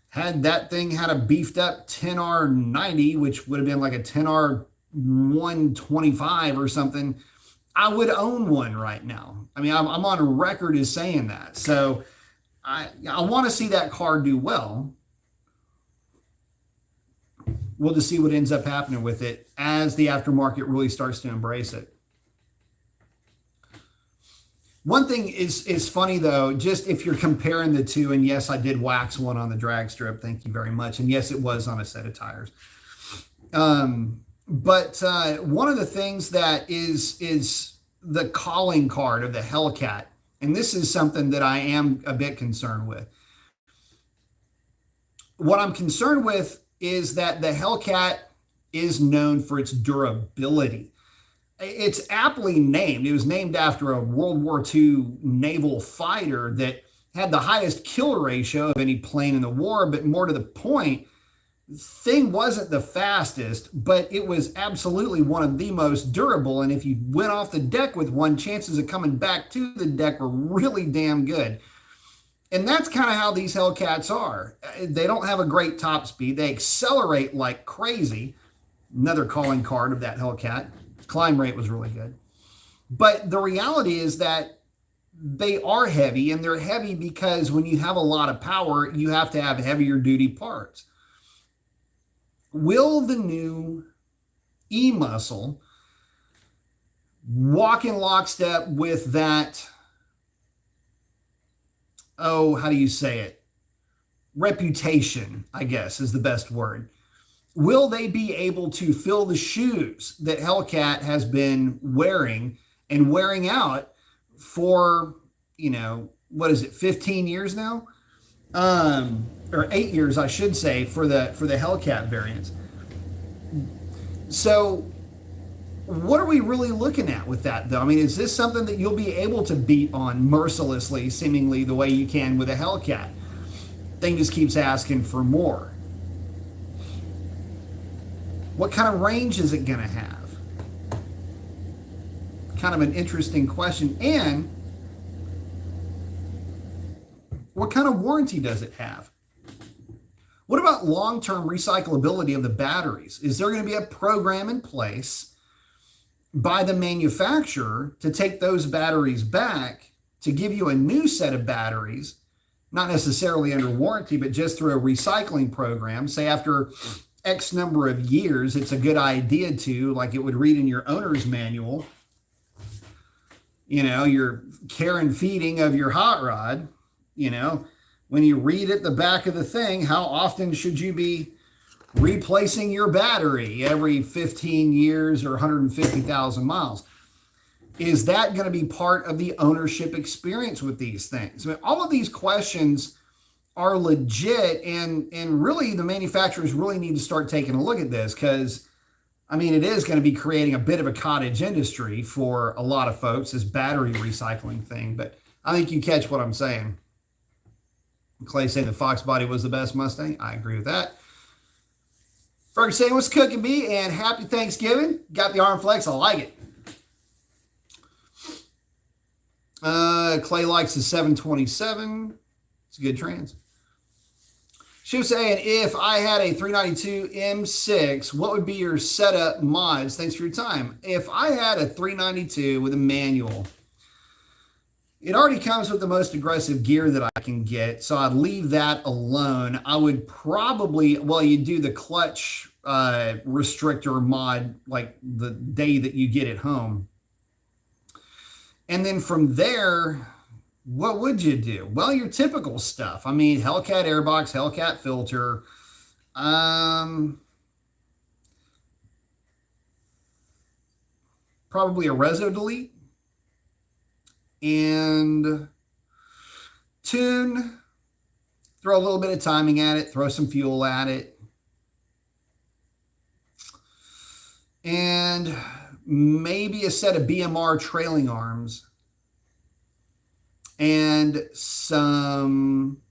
had that thing had a beefed up 10R90, which would have been like a 10R125 or something, I would own one right now. I mean, I'm on record as saying that. So I want to see that car do well. We'll just see what ends up happening with it as the aftermarket really starts to embrace it. One thing is funny though, just if you're comparing the two, and yes, I did wax one on the drag strip. Thank you very much. And yes, it was on a set of tires. But one of the things that is the calling card of the Hellcat, and this is something that I am a bit concerned with. What I'm concerned with is that the Hellcat is known for its durability. It's aptly named. It was named after a World War II naval fighter that had the highest kill ratio of any plane in the war, but more to the point, thing wasn't the fastest, but it was absolutely one of the most durable. And if you went off the deck with one, chances of coming back to the deck were really damn good. And that's kind of how these Hellcats are. They don't have a great top speed. They accelerate like crazy. Another calling card of that Hellcat. Climb rate was really good. But the reality is that they are heavy, and they're heavy because when you have a lot of power, you have to have heavier duty parts. Will the new E-Muscle walk in lockstep with that, oh, how do you say it? Reputation, I guess, is the best word. Will they be able to fill the shoes that Hellcat has been wearing and wearing out for, you know, what is it, 15 years now? Or 8 years, I should say, for the Hellcat variants. So what are we really looking at with that, though? I mean, is this something that you'll be able to beat on mercilessly, seemingly the way you can with a Hellcat? Thing just keeps asking for more. What kind of range is it going to have? Kind of an interesting question. And what kind of warranty does it have? What about long-term recyclability of the batteries? Is there going to be a program in place by the manufacturer to take those batteries back to give you a new set of batteries, not necessarily under warranty, but just through a recycling program? Say after X number of years, it's a good idea to, like it would read in your owner's manual, you know, your care and feeding of your hot rod, you know, when you read at the back of the thing, how often should you be replacing your battery? Every 15 years or 150,000 miles. Is that going to be part of the ownership experience with these things? I mean, all of these questions are legit, and really the manufacturers really need to start taking a look at this, because I mean, it is going to be creating a bit of a cottage industry for a lot of folks, this battery recycling thing. But I think you catch what I'm saying. Clay saying the Fox body was the best Mustang. I agree with that. Ferg saying, what's cooking, B? And happy Thanksgiving. Got the arm flex. I like it. Clay likes the 727. It's a good trans. She was saying, if I had a 392 M6, what would be your setup mods? Thanks for your time. If I had a 392 with a manual, it already comes with the most aggressive gear that I can get, so I'd leave that alone. I would probably, well, you do the clutch restrictor mod like the day that you get it home. And then from there, what would you do? Well, your typical stuff. I mean, Hellcat airbox, Hellcat filter. Probably a reso delete. And tune. Throw a little bit of timing at it. Throw some fuel at it. And maybe a set of BMR trailing arms. And some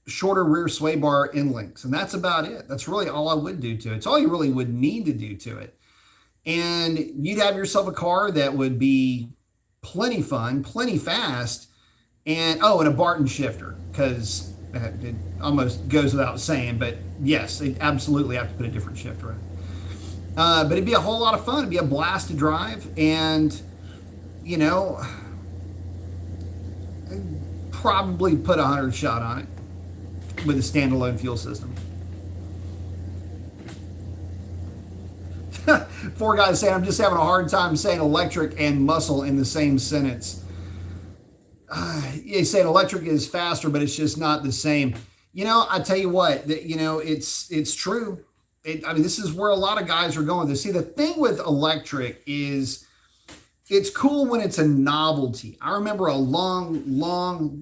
shorter rear sway bar end links, and that's about it. That's really all I would do to it. It's all you really would need to do to it. And you'd have yourself a car that would be plenty fun, plenty fast, and and a Barton shifter, because it almost goes without saying, but yes, they absolutely have to put a different shifter in. But it'd be a whole lot of fun. It'd be a blast to drive, and you know, I'd probably put 100 shot on it with a standalone fuel system. Four guys saying, I'm just having a hard time saying electric and muscle in the same sentence. You say electric is faster, but it's just not the same. You know, I tell you what, that, you know, it's true. I mean, this is where a lot of guys are going. See, the thing with electric is it's cool when it's a novelty. I remember a long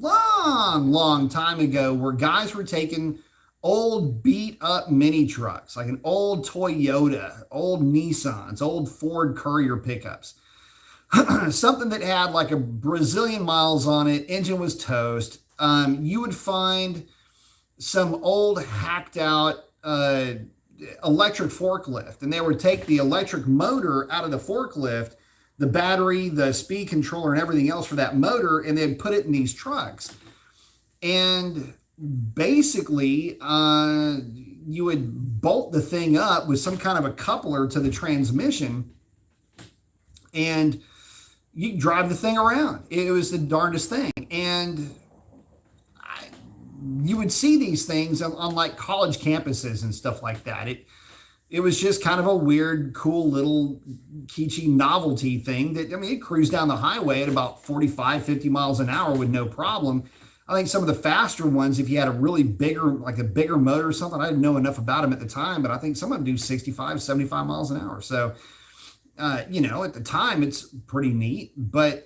time ago where guys were taking old beat up mini trucks, like an old Toyota, old Nissans, old Ford Courier pickups, something that had like a Brazilian miles on it, engine was toast. You would find some old hacked out electric forklift, and they would take the electric motor out of the forklift, the battery, the speed controller, and everything else for that motor, and they'd put it in these trucks. And basically, you would bolt the thing up with some kind of a coupler to the transmission, and you drive the thing around. It was the darndest thing. And you would see these things on like college campuses and stuff like that. It was just kind of a weird, cool little kitschy novelty thing that, I mean, it cruised down the highway at about 45, 50 miles an hour with no problem. I think some of the faster ones, if you had a really bigger, like a bigger motor or something, I didn't know enough about them at the time, but I think some of them do 65, 75 miles an hour. So, you know, at the time it's pretty neat, but,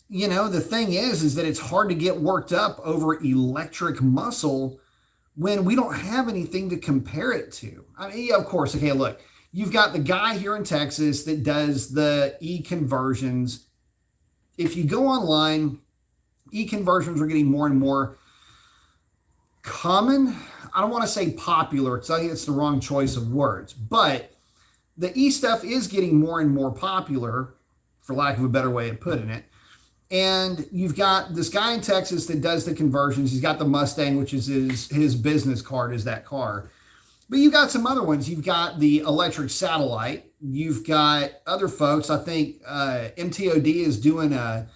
you know, the thing is that it's hard to get worked up over electric muscle when we don't have anything to compare it to. I mean, of course, okay, look, you've got the guy here in Texas that does the e-conversions. If you go online, e-conversions are getting more and more common. I don't want to say popular, because I think it's the wrong choice of words, but the e-stuff is getting more and more popular, for lack of a better way of putting it. And you've got this guy in Texas that does the conversions. He's got the Mustang, which is his business card is that car. But you've got some other ones. You've got the electric satellite. You've got other folks. I think MTOD is doing a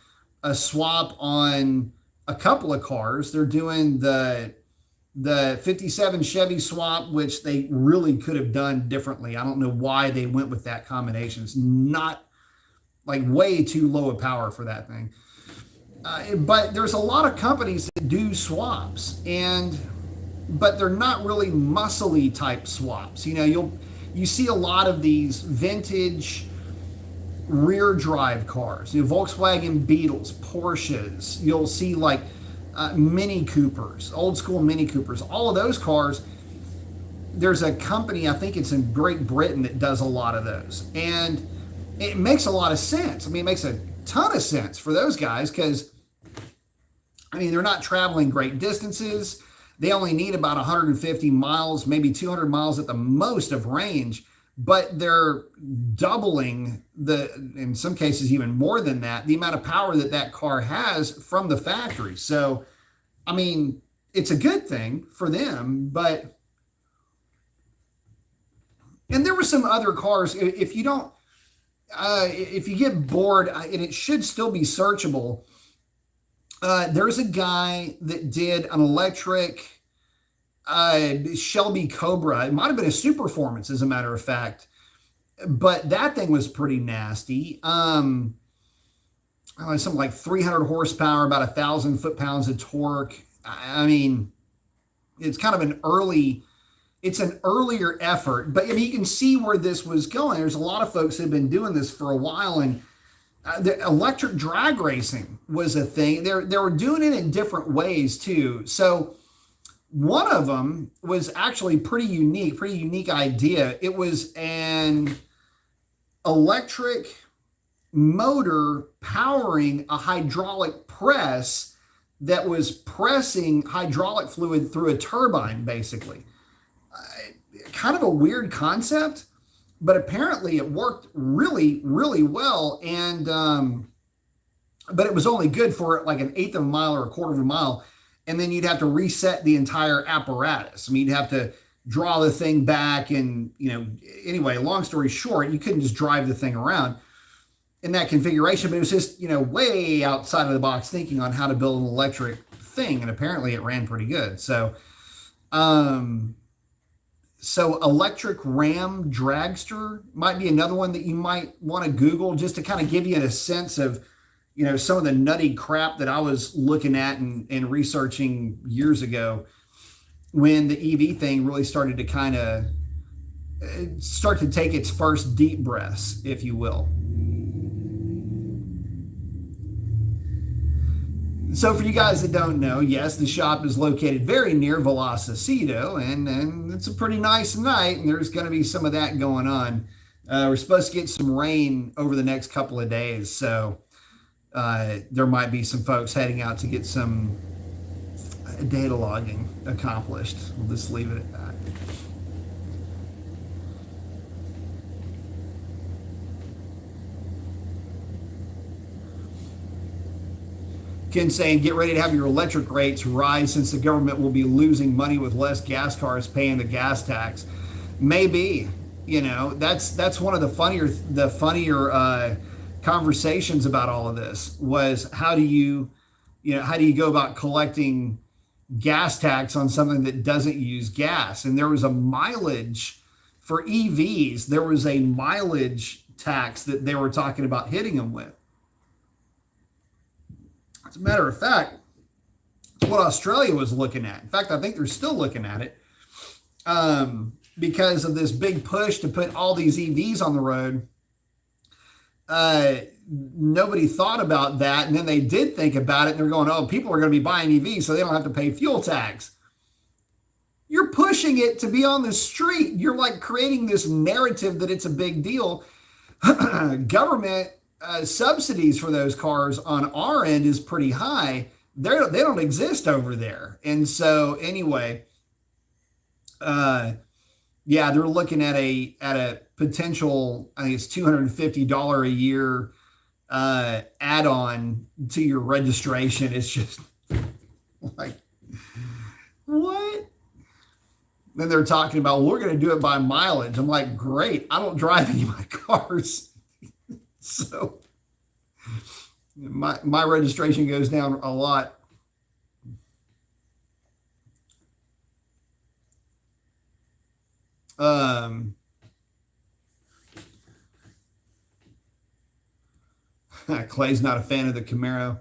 swap on a couple of cars. They're doing the 57 Chevy swap, which they really could have done differently. I don't know why they went with that combination. It's not, like, way too low a power for that thing. But there's a lot of companies that do swaps, but they're not really muscly type swaps. You know, you see a lot of these vintage rear drive cars, you know, Volkswagen Beetles, Porsches. You'll see like Mini Coopers, old school Mini Coopers. All of those cars, there's a company, I think it's in Great Britain, that does a lot of those. And it makes a lot of sense. I mean, it makes a ton of sense for those guys because, I mean, they're not traveling great distances. They only need about 150 miles, maybe 200 miles at the most of range, but they're doubling in some cases even more than that, the amount of power that car has from the factory. So, I mean, it's a good thing for them, and there were some other cars, if you don't, if you get bored, and it should still be searchable, there's a guy that did an electric Shelby Cobra. It might have been a Superformance, as a matter of fact, but that thing was pretty nasty. Something like 300 horsepower, about 1,000 foot-pounds of torque. I mean, it's kind of an earlier effort, but I mean, you can see where this was going. There's a lot of folks that have been doing this for a while, and the electric drag racing was a thing. They were doing it in different ways too. So one of them was actually pretty unique idea. It was an electric motor powering a hydraulic press that was pressing hydraulic fluid through a turbine, basically. Kind of a weird concept, but apparently it worked really, really well. And, but it was only good for like an eighth of a mile or a quarter of a mile. And then you'd have to reset the entire apparatus. I mean, you'd have to draw the thing back. And, anyway, long story short, you couldn't just drive the thing around in that configuration, but it was just, way outside of the box thinking on how to build an electric thing. And apparently it ran pretty good. So electric Ram dragster might be another one that you might want to Google, just to kind of give you a sense of, some of the nutty crap that I was looking at and researching years ago when the EV thing really started to kind of start to take its first deep breaths, if you will. So for you guys that don't know, yes, the shop is located very near Velocito, and it's a pretty nice night, and there's going to be some of that going on. We're supposed to get some rain over the next couple of days, so there might be some folks heading out to get some data logging accomplished. We'll just leave it at that. Ken saying, get ready to have your electric rates rise since the government will be losing money with less gas cars paying the gas tax. Maybe, that's one of the funnier conversations about all of this was how do you go about collecting gas tax on something that doesn't use gas? And there was a mileage for EVs. There was a mileage tax that they were talking about hitting them with. As a matter of fact, it's what Australia was looking at. In fact, I think they're still looking at it because of this big push to put all these EVs on the road. Nobody thought about that. And then they did think about it. And they're going, oh, people are going to be buying EVs so they don't have to pay fuel tax. You're pushing it to be on the street. You're like creating this narrative that it's a big deal. Government subsidies for those cars on our end is pretty high. They don't exist over there. And so anyway, they're looking at a potential, I think it's $250 a year add-on to your registration. It's just like, what? Then they're talking about, well, we're going to do it by mileage. I'm like, great. I don't drive any of my cars. So my registration goes down a lot. Clay's not a fan of the Camaro.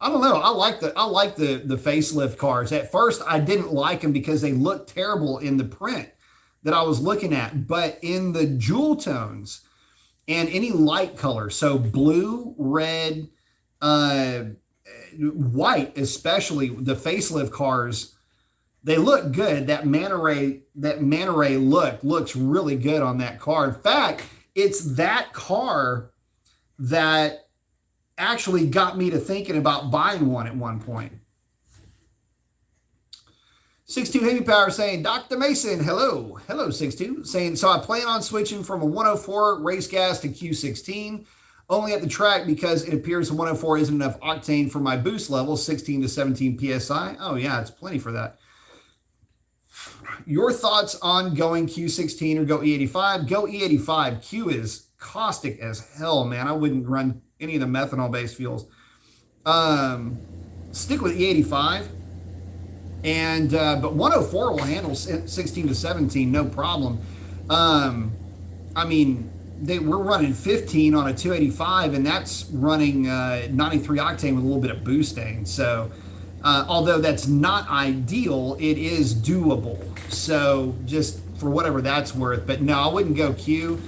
I don't know. I like the facelift cars. At first, I didn't like them because they looked terrible in the print that I was looking at, but in the jewel tones and any light color, so blue, red, white, especially the facelift cars, they look good. That Manta Ray look looks really good on that car. In fact, it's that car that actually got me to thinking about buying one at one point. 6'2" Heavy Power saying, Dr. Mason, hello. Hello, 6'2", saying, so I plan on switching from a 104 race gas to Q16, only at the track because it appears the 104 isn't enough octane for my boost level, 16 to 17 PSI. Oh yeah, it's plenty for that. Your thoughts on going Q16 or go E85? Go E85. Q is caustic as hell, man. I wouldn't run any of the methanol-based fuels. Stick with E85. And but 104 will handle 16 to 17, no problem. I mean, we're running 15 on a 285, and that's running 93 octane with a little bit of boosting. So although that's not ideal, it is doable. So just for whatever that's worth. But no, I wouldn't go Q.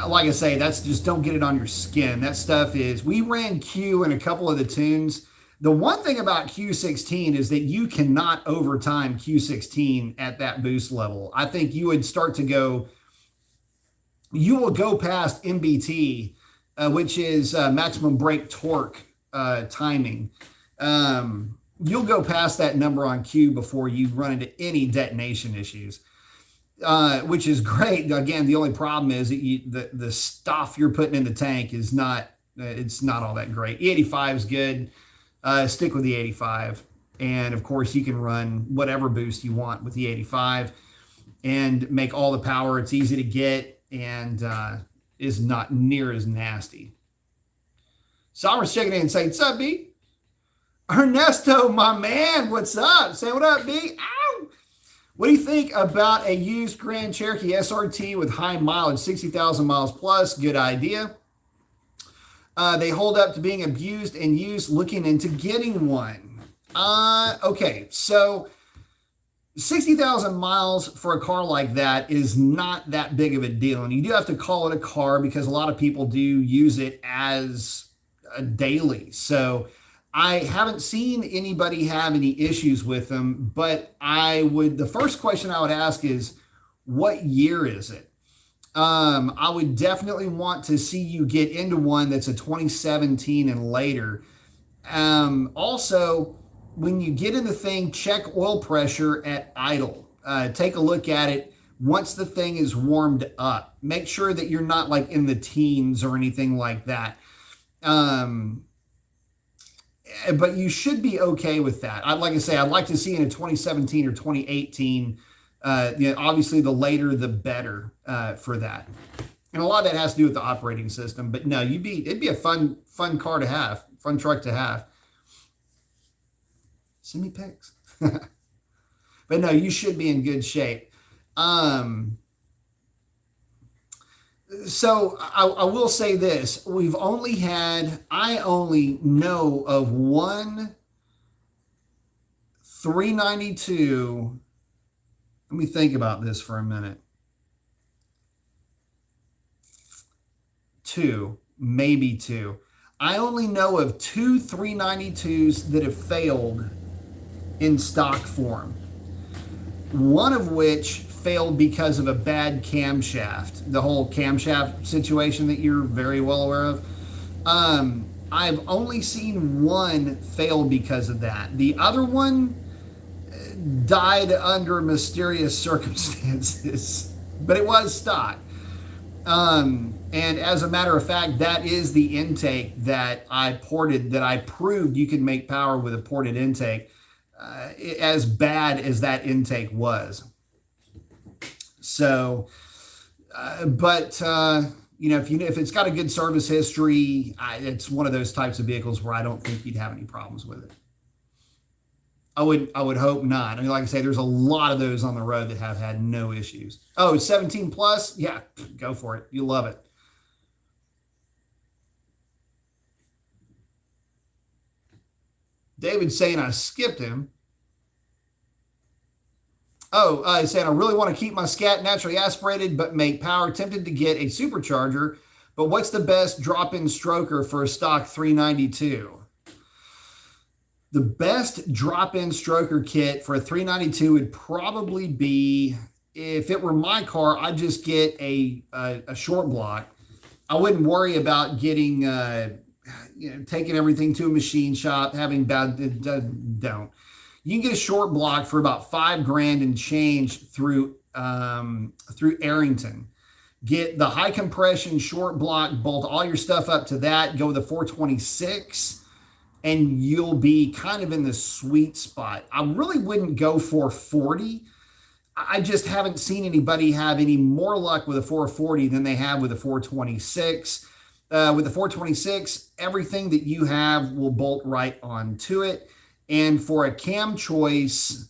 Like I say, that's just don't get it on your skin. That stuff is, we ran Q in a couple of the tunes. The one thing about Q16 is that you cannot overtime Q16 at that boost level. I think you would start to go, you will go past MBT, which is maximum brake torque timing. you'll go past that number on cue before you run into any detonation issues, which is great. Again, the only problem is that the stuff you're putting in the tank is not, it's not all that great. E85 is good. Stick with the 85. And of course, you can run whatever boost you want with the 85 and make all the power. It's easy to get and is not near as nasty. Somers checking in and saying, "What's up, B?" Ernesto, my man, what's up? Say what up, B? Ow! What do you think about a used Grand Cherokee SRT with high mileage, 60,000 miles plus? Good idea. They hold up to being abused and used, looking into getting one. Okay, so 60,000 miles for a car like that is not that big of a deal. And you do have to call it a car because a lot of people do use it as a daily. So I haven't seen anybody have any issues with them, but the first question I would ask is, what year is it? I would definitely want to see you get into one that's a 2017 and later. Also, when you get in the thing, check oil pressure at idle. Take a look at it once the thing is warmed up. Make sure that you're not like in the teens or anything like that. But you should be okay with that. Like I say, I'd like to see in a 2017 or 2018. Obviously, the later the better for that. And a lot of that has to do with the operating system. But no, it'd be a fun car to have, fun truck to have. Send me pics. But no, you should be in good shape. So I will say this. I only know of one 392. Let me think about this for a minute. Maybe two. I only know of two 392s that have failed in stock form. One of which failed because of a bad camshaft, the whole camshaft situation that you're very well aware of. I've only seen one fail because of that. The other one died under mysterious circumstances, but it was stock. And as a matter of fact, that is the intake that I ported, that I proved you could make power with a ported intake, as bad as that intake was. So, if it's got a good service history, it's one of those types of vehicles where I don't think you'd have any problems with it. I would hope not. I mean, like I say, there's a lot of those on the road that have had no issues. Oh, 17 plus? Yeah, go for it. You love it. David's saying I skipped him. Oh, he's saying I really want to keep my scat naturally aspirated, but make power. Tempted to get a supercharger, but what's the best drop-in stroker for a stock 392? The best drop-in stroker kit for a 392 would probably be, if it were my car, I'd just get a short block. I wouldn't worry about getting, taking everything to a machine shop, having don't. You can get a short block for about $5,000 and change through Arrington. Get the high compression short block, bolt all your stuff up to that, go with a 426, and you'll be kind of in the sweet spot. I really wouldn't go 440. I just haven't seen anybody have any more luck with a 440 than they have with a 426. With the 426, everything that you have will bolt right onto it. And for a cam choice,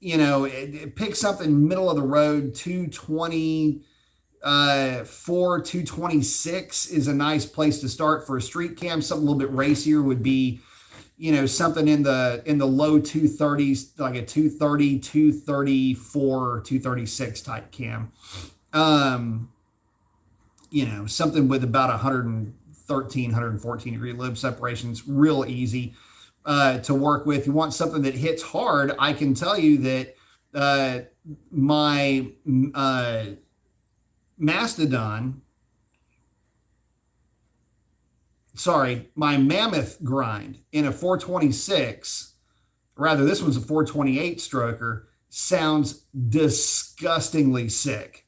pick something middle of the road. 226 is a nice place to start for a street cam. Something a little bit racier would be, something in the low 230s, like a 230, 234, 236 type cam. Something with about 113, 114 degree lip separations, real easy to work with. You want something that hits hard. I can tell you that my Mastodon my Mammoth grind in a 426, rather this one's a 428 stroker, sounds disgustingly sick.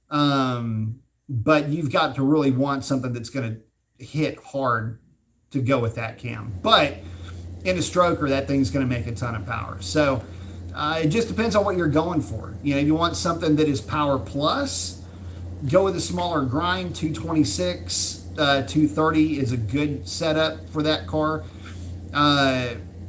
But you've got to really want something that's going to hit hard to go with that cam. But in a stroker, that thing's going to make a ton of power. So it just depends on what you're going for. You know, if you want something that is power plus, go with a smaller grind. 226, 230 is a good setup for that car.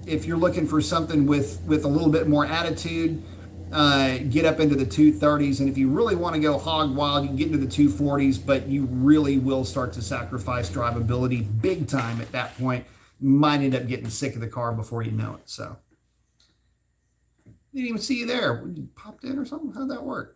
If you're looking for something with a little bit more attitude, get up into the 230s. And if you really want to go hog wild, you can get into the 240s, but you really will start to sacrifice drivability big time at that point. You might end up getting sick of the car before you know it. So didn't even see you there. You popped in or something? How'd that work?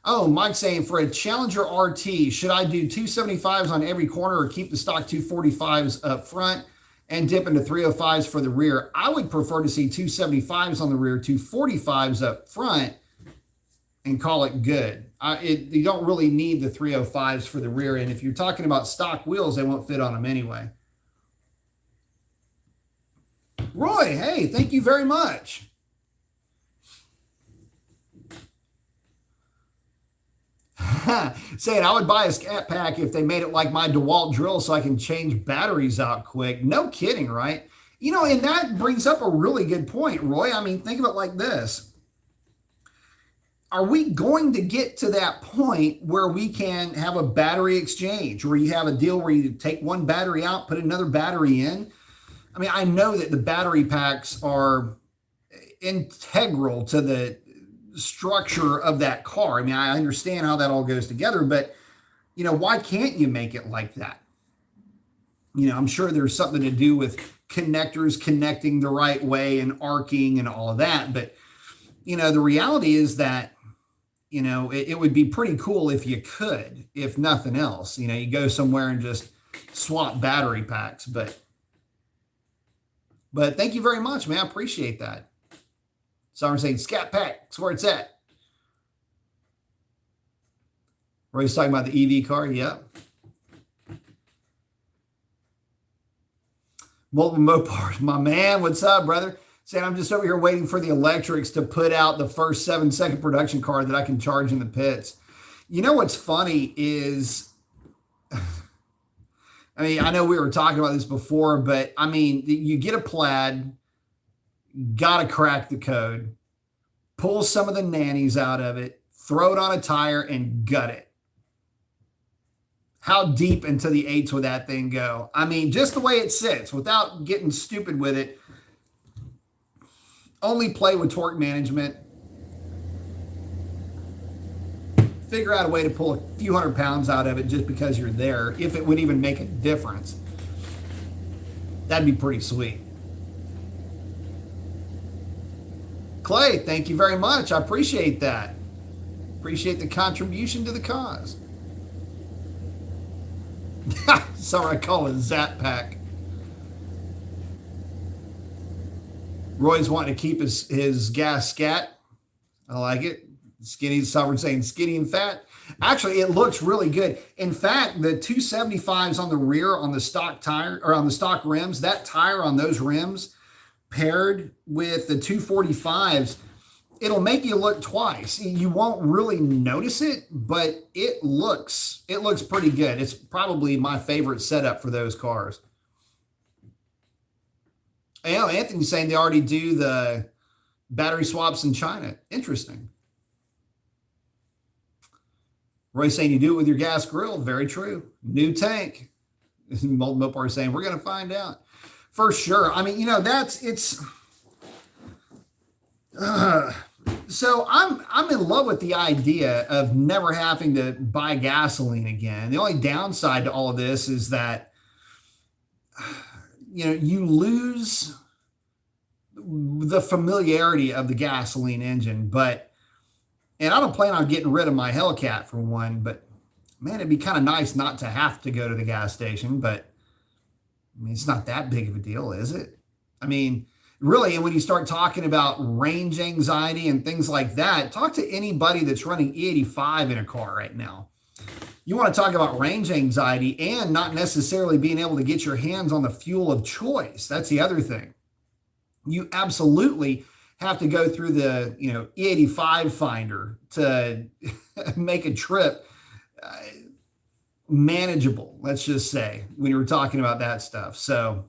Oh, Mike's saying, for a Challenger RT, should I do 275s on every corner or keep the stock 245s up front and dip into 305s for the rear? I would prefer to see 275s on the rear, 245s up front, and call it good. You don't really need the 305s for the rear, and if you're talking about stock wheels, they won't fit on them anyway. Roy, hey, thank you very much. Saying I would buy a scat pack if they made it like my DeWalt drill so I can change batteries out quick. No kidding, right? You know, and that brings up a really good point, Roy. I mean, think of it like this. Are we going to get to that point where we can have a battery exchange, where you have a deal where you take one battery out, put another battery in? I mean, I know that the battery packs are integral to the structure of that car. I mean, I understand how that all goes together, but you know, why can't you make it like that? You know, I'm sure there's something to do with connectors connecting the right way and arcing and all of that. But, you know, the reality is that, you know, it would be pretty cool if you could, if nothing else. You know, you go somewhere and just swap battery packs. But thank you very much, man. I appreciate that. Some are saying scat pack, that's where it's at. Roy's talking about the EV car. Yep. Multiple Mopars. My man, what's up, brother? Saying I'm just over here waiting for the electrics to put out the first 7-second production car that I can charge in the pits. You know what's funny is, I mean, I know we were talking about this before, but I mean, you get a Plaid, got to crack the code, pull some of the nannies out of it, throw it on a tire, and gut it. How deep into the eights would that thing go? I mean, just the way it sits, without getting stupid with it. Only play with torque management. Figure out a way to pull a few hundred pounds out of it just because you're there, if it would even make a difference. That'd be pretty sweet. Clay, thank you very much. I appreciate that. Appreciate the contribution to the cause. Sorry, I call it Zap Pack. Roy's wanting to keep his gas scat. I like it. Skinny, Sovereign saying skinny and fat. Actually, it looks really good. In fact, the 275s on the rear on the stock tire, or on the stock rims, that tire on those rims paired with the 245s, it'll make you look twice. You won't really notice it, but it looks pretty good. It's probably my favorite setup for those cars. You know, Anthony's saying they already do the battery swaps in China. Interesting. Roy's saying you do it with your gas grill. Very true. New tank. Mopar saying we're going to find out. For sure. I mean, you know, so I'm in love with the idea of never having to buy gasoline again. The only downside to all of this is that, you know, you lose the familiarity of the gasoline engine, and I don't plan on getting rid of my Hellcat for one, but man, it'd be kind of nice not to have to go to the gas station, but I mean, it's not that big of a deal, is it? I mean, really, and when you start talking about range anxiety and things like that, talk to anybody that's running E85 in a car right now. You want to talk about range anxiety and not necessarily being able to get your hands on the fuel of choice. That's the other thing. You absolutely have to go through the, E85 finder to make a trip manageable, let's just say, when you were talking about that stuff. So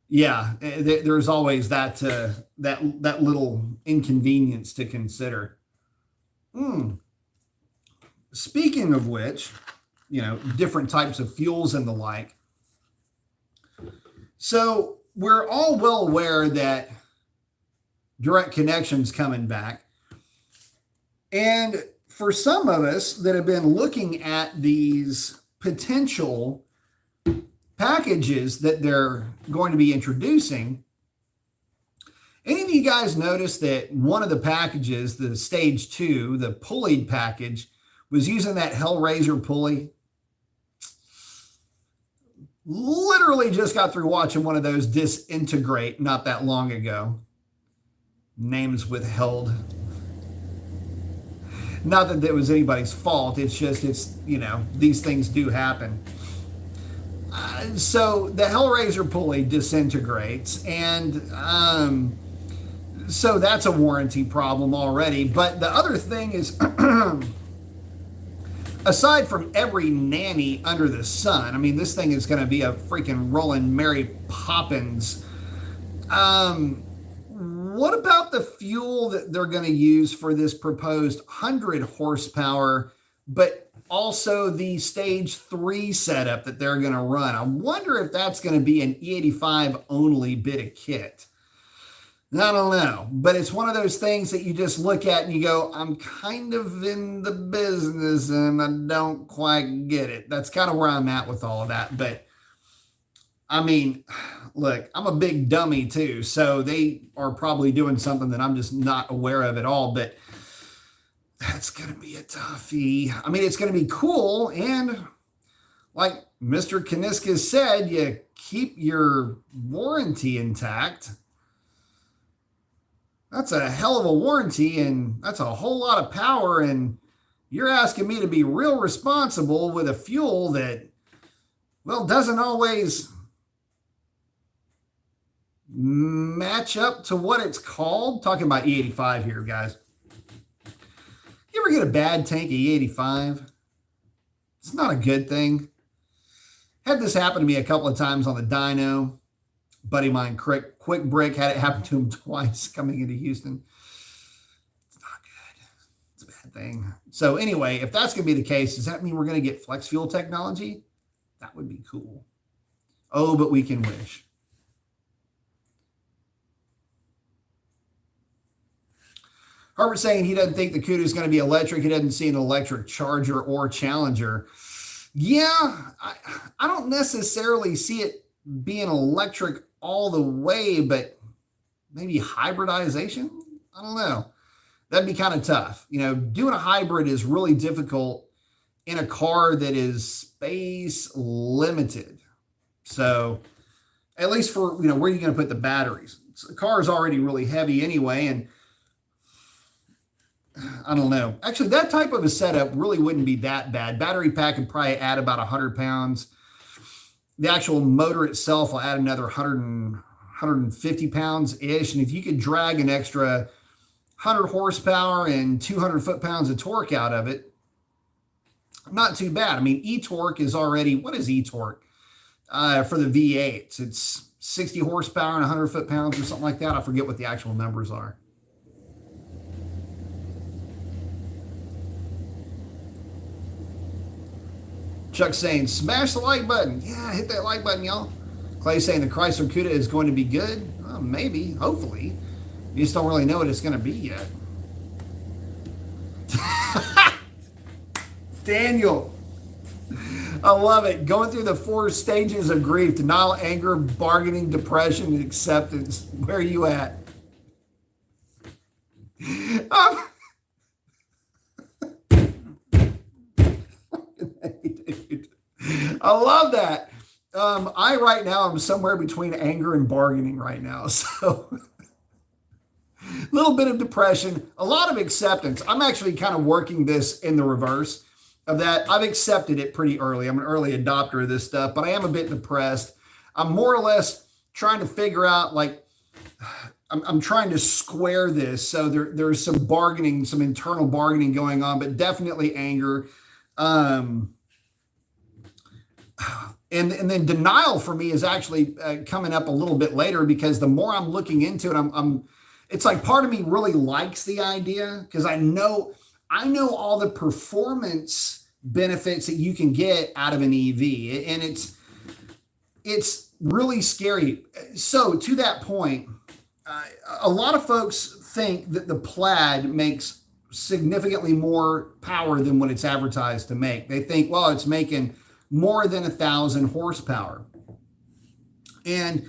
yeah, there's always that that little inconvenience to consider. Speaking of which, different types of fuels and the like. So we're all well aware that direct connection's coming back. And for some of us that have been looking at these potential packages that they're going to be introducing, any of you guys notice that one of the packages, the stage 2, the pulleyed package, was using that Hellraiser pulley? Literally just got through watching one of those disintegrate not that long ago. Names withheld. Not that it was anybody's fault. It's just, these things do happen. So the Hellraiser pulley disintegrates, and so that's a warranty problem already. But the other thing is, aside from every nanny under the sun, I mean, this thing is going to be a freaking rolling Mary Poppins. What about the fuel that they're going to use for this proposed 100 horsepower, but also the stage 3 setup that they're going to run? I wonder if that's going to be an E85 only bit of kit. I don't know, but it's one of those things that you just look at and you go, I'm kind of in the business and I don't quite get it. That's kind of where I'm at with all of that. But I mean, look, I'm a big dummy too, so they are probably doing something that I'm just not aware of at all, but that's going to be a toughie. I mean, it's going to be cool, and like Mr. Kaniska said, you keep your warranty intact. That's a hell of a warranty, and that's a whole lot of power, and you're asking me to be real responsible with a fuel that, well, doesn't always match up to what it's called. Talking about E85 here, guys. You ever get a bad tank of E85? It's not a good thing. Had this happen to me a couple of times on the dyno. Buddy of mine, Quick Brick, had it happen to him twice coming into Houston. It's not good. It's a bad thing. So anyway, if that's going to be the case, does that mean we're going to get flex fuel technology? That would be cool. Oh, but we can wish. Harper's saying he doesn't think the Cuda is going to be electric. He doesn't see an electric Charger or Challenger. Yeah, I don't necessarily see it being electric all the way, but maybe hybridization? I don't know. That'd be kind of tough. Doing a hybrid is really difficult in a car that is space limited. So at least for, where are you going to put the batteries? So the car is already really heavy anyway, and I don't know. Actually, that type of a setup really wouldn't be that bad. Battery pack would probably add about 100 pounds. The actual motor itself will add another 150 pounds-ish. And if you could drag an extra 100 horsepower and 200 foot-pounds of torque out of it, not too bad. I mean, e-torque is already, what is e-torque? For the V8s, it's 60 horsepower and 100 foot-pounds or something like that. I forget what the actual numbers are. Chuck's saying, smash the like button. Yeah, hit that like button, y'all. Clay's saying the Chrysler Cuda is going to be good. Well, maybe, hopefully. You just don't really know what it's going to be yet. Daniel. I love it. Going through the 4 stages of grief: denial, anger, bargaining, depression, and acceptance. Where are you at? I love that. I right now am somewhere between anger and bargaining right now. So a little bit of depression, a lot of acceptance. I'm actually kind of working this in the reverse of that. I've accepted it pretty early. I'm an early adopter of this stuff, but I am a bit depressed. I'm more or less trying to figure out, like, I'm trying to square this. So there's some bargaining, some internal bargaining going on, but definitely anger. And then denial for me is actually coming up a little bit later, because the more I'm looking into it, it's like part of me really likes the idea, because I know all the performance benefits that you can get out of an EV, and it's really scary. So to that point, a lot of folks think that the Plaid makes significantly more power than what it's advertised to make. They think, well, it's making more than 1,000 horsepower. And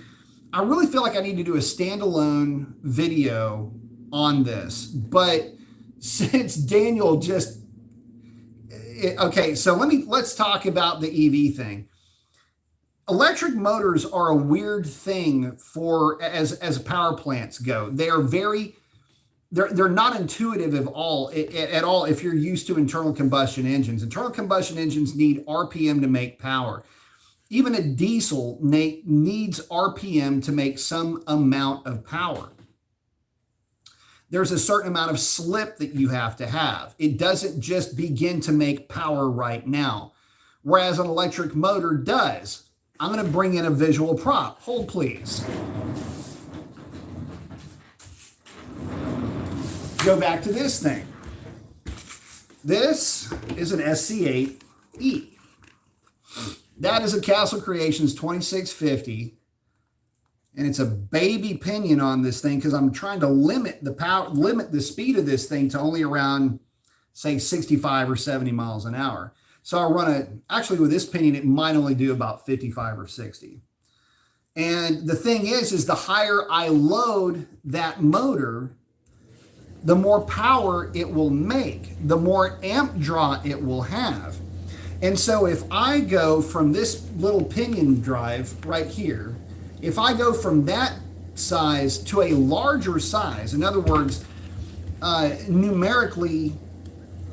I really feel like I need to do a standalone video on this. But since Daniel okay, so let's talk about the EV thing. Electric motors are a weird thing as power plants go. They are they're not intuitive at all if you're used to internal combustion engines. Internal combustion engines need RPM to make power. Even a diesel needs RPM to make some amount of power. There's a certain amount of slip that you have to have. It doesn't just begin to make power right now, whereas an electric motor does. I'm going to bring in a visual prop. Hold, please. Go back to this thing. This is an SC8E. That is a Castle Creations 2650. And it's a baby pinion on this thing, because I'm trying to limit the speed of this thing to only around, say, 65 or 70 miles an hour. So I run actually with this pinion, it might only do about 55 or 60. And the thing is the higher I load that motor, the more power it will make, the more amp draw it will have. And so if I go from this little pinion drive right here, if I go from that size to a larger size, in other words, numerically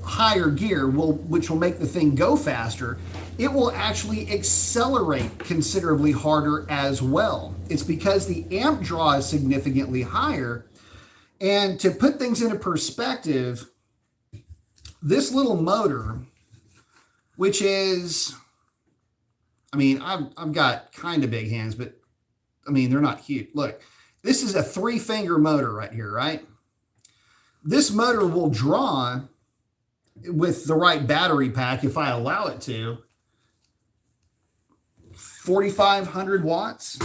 higher gear, which will make the thing go faster, it will actually accelerate considerably harder as well. It's because the amp draw is significantly higher. And to put things into perspective, this little motor, which is, I mean, I've got kind of big hands, but I mean, they're not huge. Look, this is a 3-finger motor right here, right? This motor will draw, with the right battery pack, if I allow it to, 4,500 watts.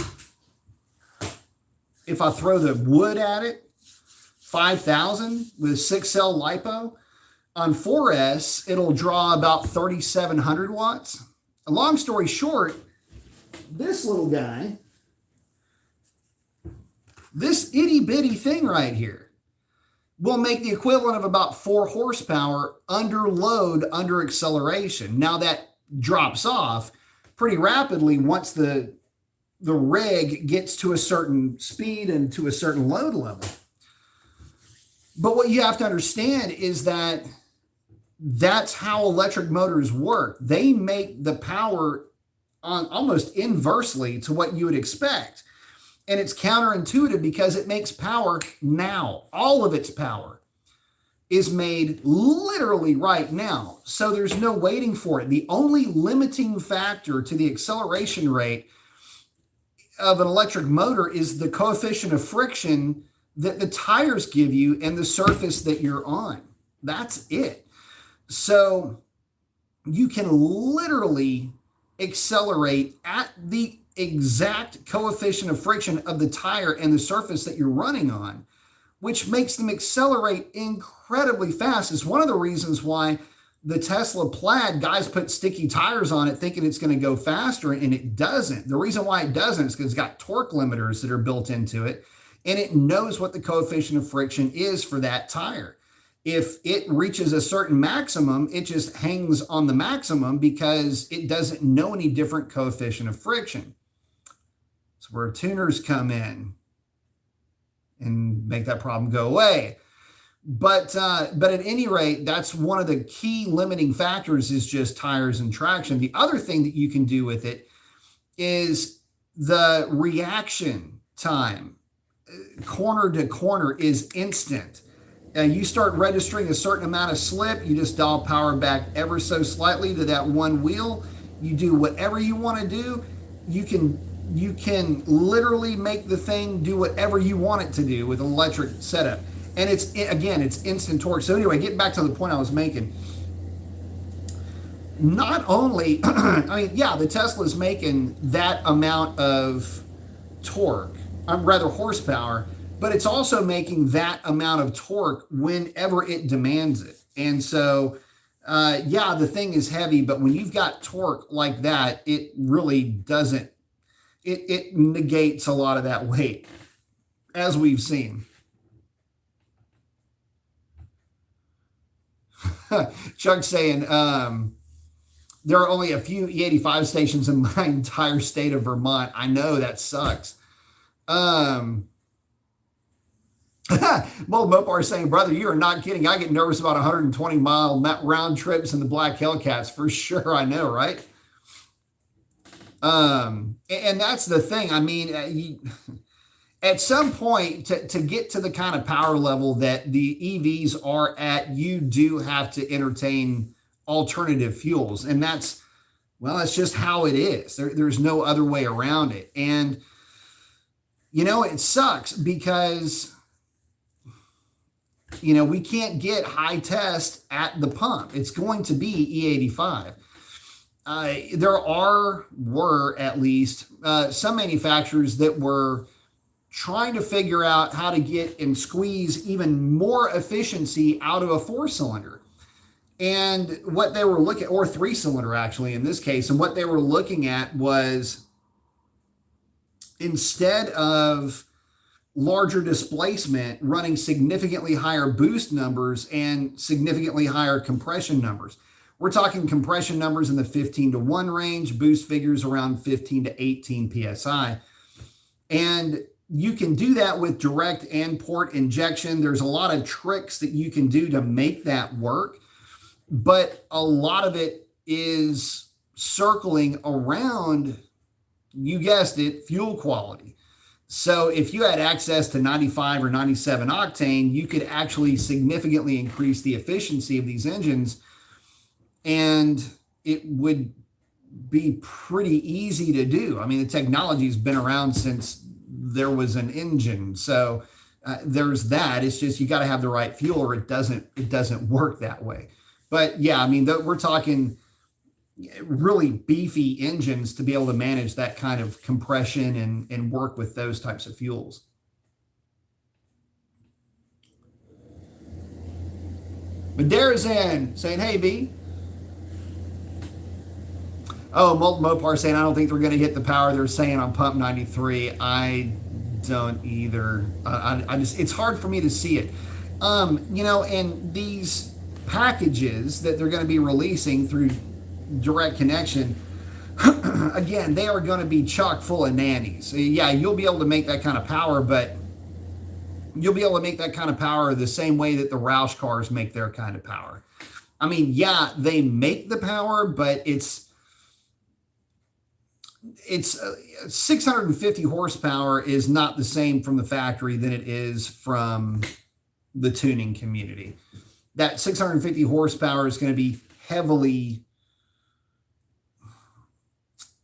If I throw the wood at it, 5,000 with 6-cell LiPo. On 4S, it'll draw about 3,700 watts. A long story short, this little guy, this itty bitty thing right here, will make the equivalent of about 4 horsepower under load, under acceleration. Now that drops off pretty rapidly once the rig gets to a certain speed and to a certain load level. But what you have to understand is that that's how electric motors work. They make the power on almost inversely to what you would expect. And it's counterintuitive, because it makes power now. All of its power is made literally right now. So there's no waiting for it. The only limiting factor to the acceleration rate of an electric motor is the coefficient of friction that the tires give you and the surface that you're on. That's it. So you can literally accelerate at the exact coefficient of friction of the tire and the surface that you're running on, which makes them accelerate incredibly fast. It's one of the reasons why the Tesla Plaid, guys put sticky tires on it thinking it's going to go faster, and it doesn't. The reason why it doesn't is because it's got torque limiters that are built into it, and it knows what the coefficient of friction is for that tire. If it reaches a certain maximum, it just hangs on the maximum because it doesn't know any different coefficient of friction. It's where tuners come in and make that problem go away. But at any rate, that's one of the key limiting factors is just tires and traction. The other thing that you can do with it is the reaction time. Corner to corner is instant. You start registering a certain amount of slip, you just dial power back ever so slightly to that one wheel. You do whatever you want to do. You can literally make the thing do whatever you want it to do with an electric setup. And it's instant torque. So anyway, getting back to the point I was making. Not only, I mean, yeah, the Tesla's making that amount of torque, rather horsepower, but it's also making that amount of torque whenever it demands it. And so, yeah, the thing is heavy, but when you've got torque like that, it really doesn't, it negates a lot of that weight, as we've seen. Chuck's saying, there are only a few E85 stations in my entire state of Vermont. I know, that sucks. Mopar saying, brother, you are not kidding. I get nervous about 120-mile round trips in the black Hellcats. For sure, I know, right? And that's the thing. I mean, at some point, to get to the kind of power level that the EVs are at, you do have to entertain alternative fuels. And that's just how it is. There's no other way around it. And, it sucks because, we can't get high test at the pump. It's going to be E85. There were at least some manufacturers that were trying to figure out how to get and squeeze even more efficiency out of a 4-cylinder. And what they were looking, or 3-cylinder actually in this case, and what they were looking at was, instead of larger displacement, running significantly higher boost numbers and significantly higher compression numbers. We're talking compression numbers in the 15-to-1 range, boost figures around 15 to 18 PSI. And you can do that with direct and port injection. There's a lot of tricks that you can do to make that work, but a lot of it is circling around, you guessed it, fuel quality. So if you had access to 95 or 97 octane, you could actually significantly increase the efficiency of these engines, and it would be pretty easy to do. I mean, the technology's been around since there was an engine. So there's that. It's just you got to have the right fuel, or it doesn't work that way. But yeah, I mean, we're talking really beefy engines to be able to manage that kind of compression and work with those types of fuels. Madera's in saying, hey, B. Oh, Molten Mopar saying, I don't think they're going to hit the power they're saying on pump 93. I don't either. I just, it's hard for me to see it. And these packages that they're going to be releasing through direct connection, again, they are going to be chock full of nannies. Yeah, you'll be able to make that kind of power, but you'll be able to make that kind of power the same way that the Roush cars make their kind of power. I mean, yeah, they make the power, but it's 650 horsepower is not the same from the factory than it is from the tuning community. That 650 horsepower is going to be heavily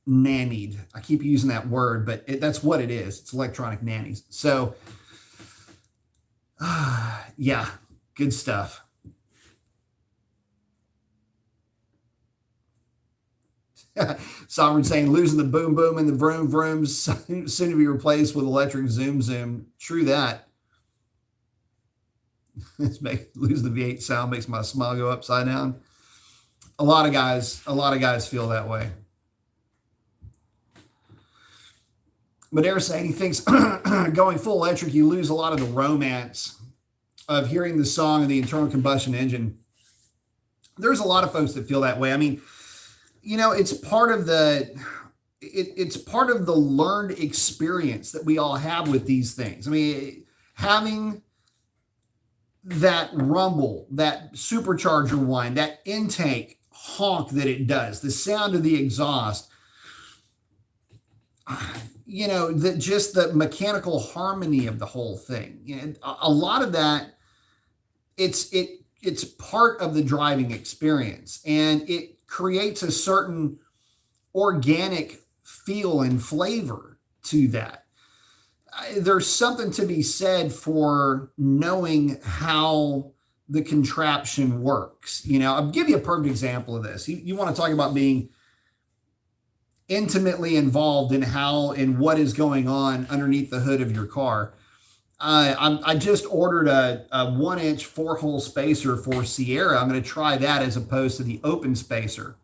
nannied. I keep using that word, but that's what it is. It's electronic nannies. So, yeah, good stuff. Sovereign saying, losing the boom boom and the vroom vrooms, soon to be replaced with electric zoom zoom. True that. Lose the V8 sound makes my smile go upside down. A lot of guys feel that way. But they're saying he thinks going full electric, you lose a lot of the romance of hearing the song of the internal combustion engine. There's a lot of folks that feel that way. I mean, it's part of it's part of the learned experience that we all have with these things. I mean, having that rumble, that supercharger whine, that intake honk that it does, the sound of the exhaust, that just the mechanical harmony of the whole thing. A lot of that, it's part of the driving experience, and it creates a certain organic feel and flavor to that. There's something to be said for knowing how the contraption works. I'll give you a perfect example of this. You want to talk about being intimately involved in how and what is going on underneath the hood of your car. I just ordered a 1-inch 4-hole spacer for Sierra. I'm going to try that as opposed to the open spacer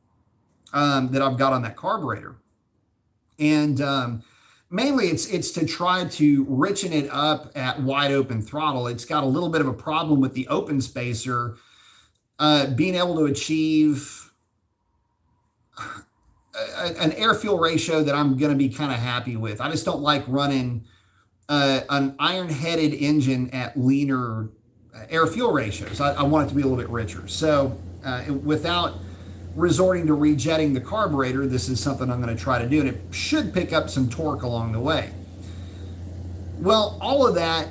that I've got on that carburetor. And mainly it's to try to richen it up at wide open throttle. It's got a little bit of a problem with the open spacer being able to achieve an air fuel ratio that I'm going to be kind of happy with. I just don't like running an iron-headed engine at leaner air fuel ratios. I want it to be a little bit richer. So without resorting to rejetting the carburetor, this is something I'm going to try to do, and it should pick up some torque along the way. Well, all of that,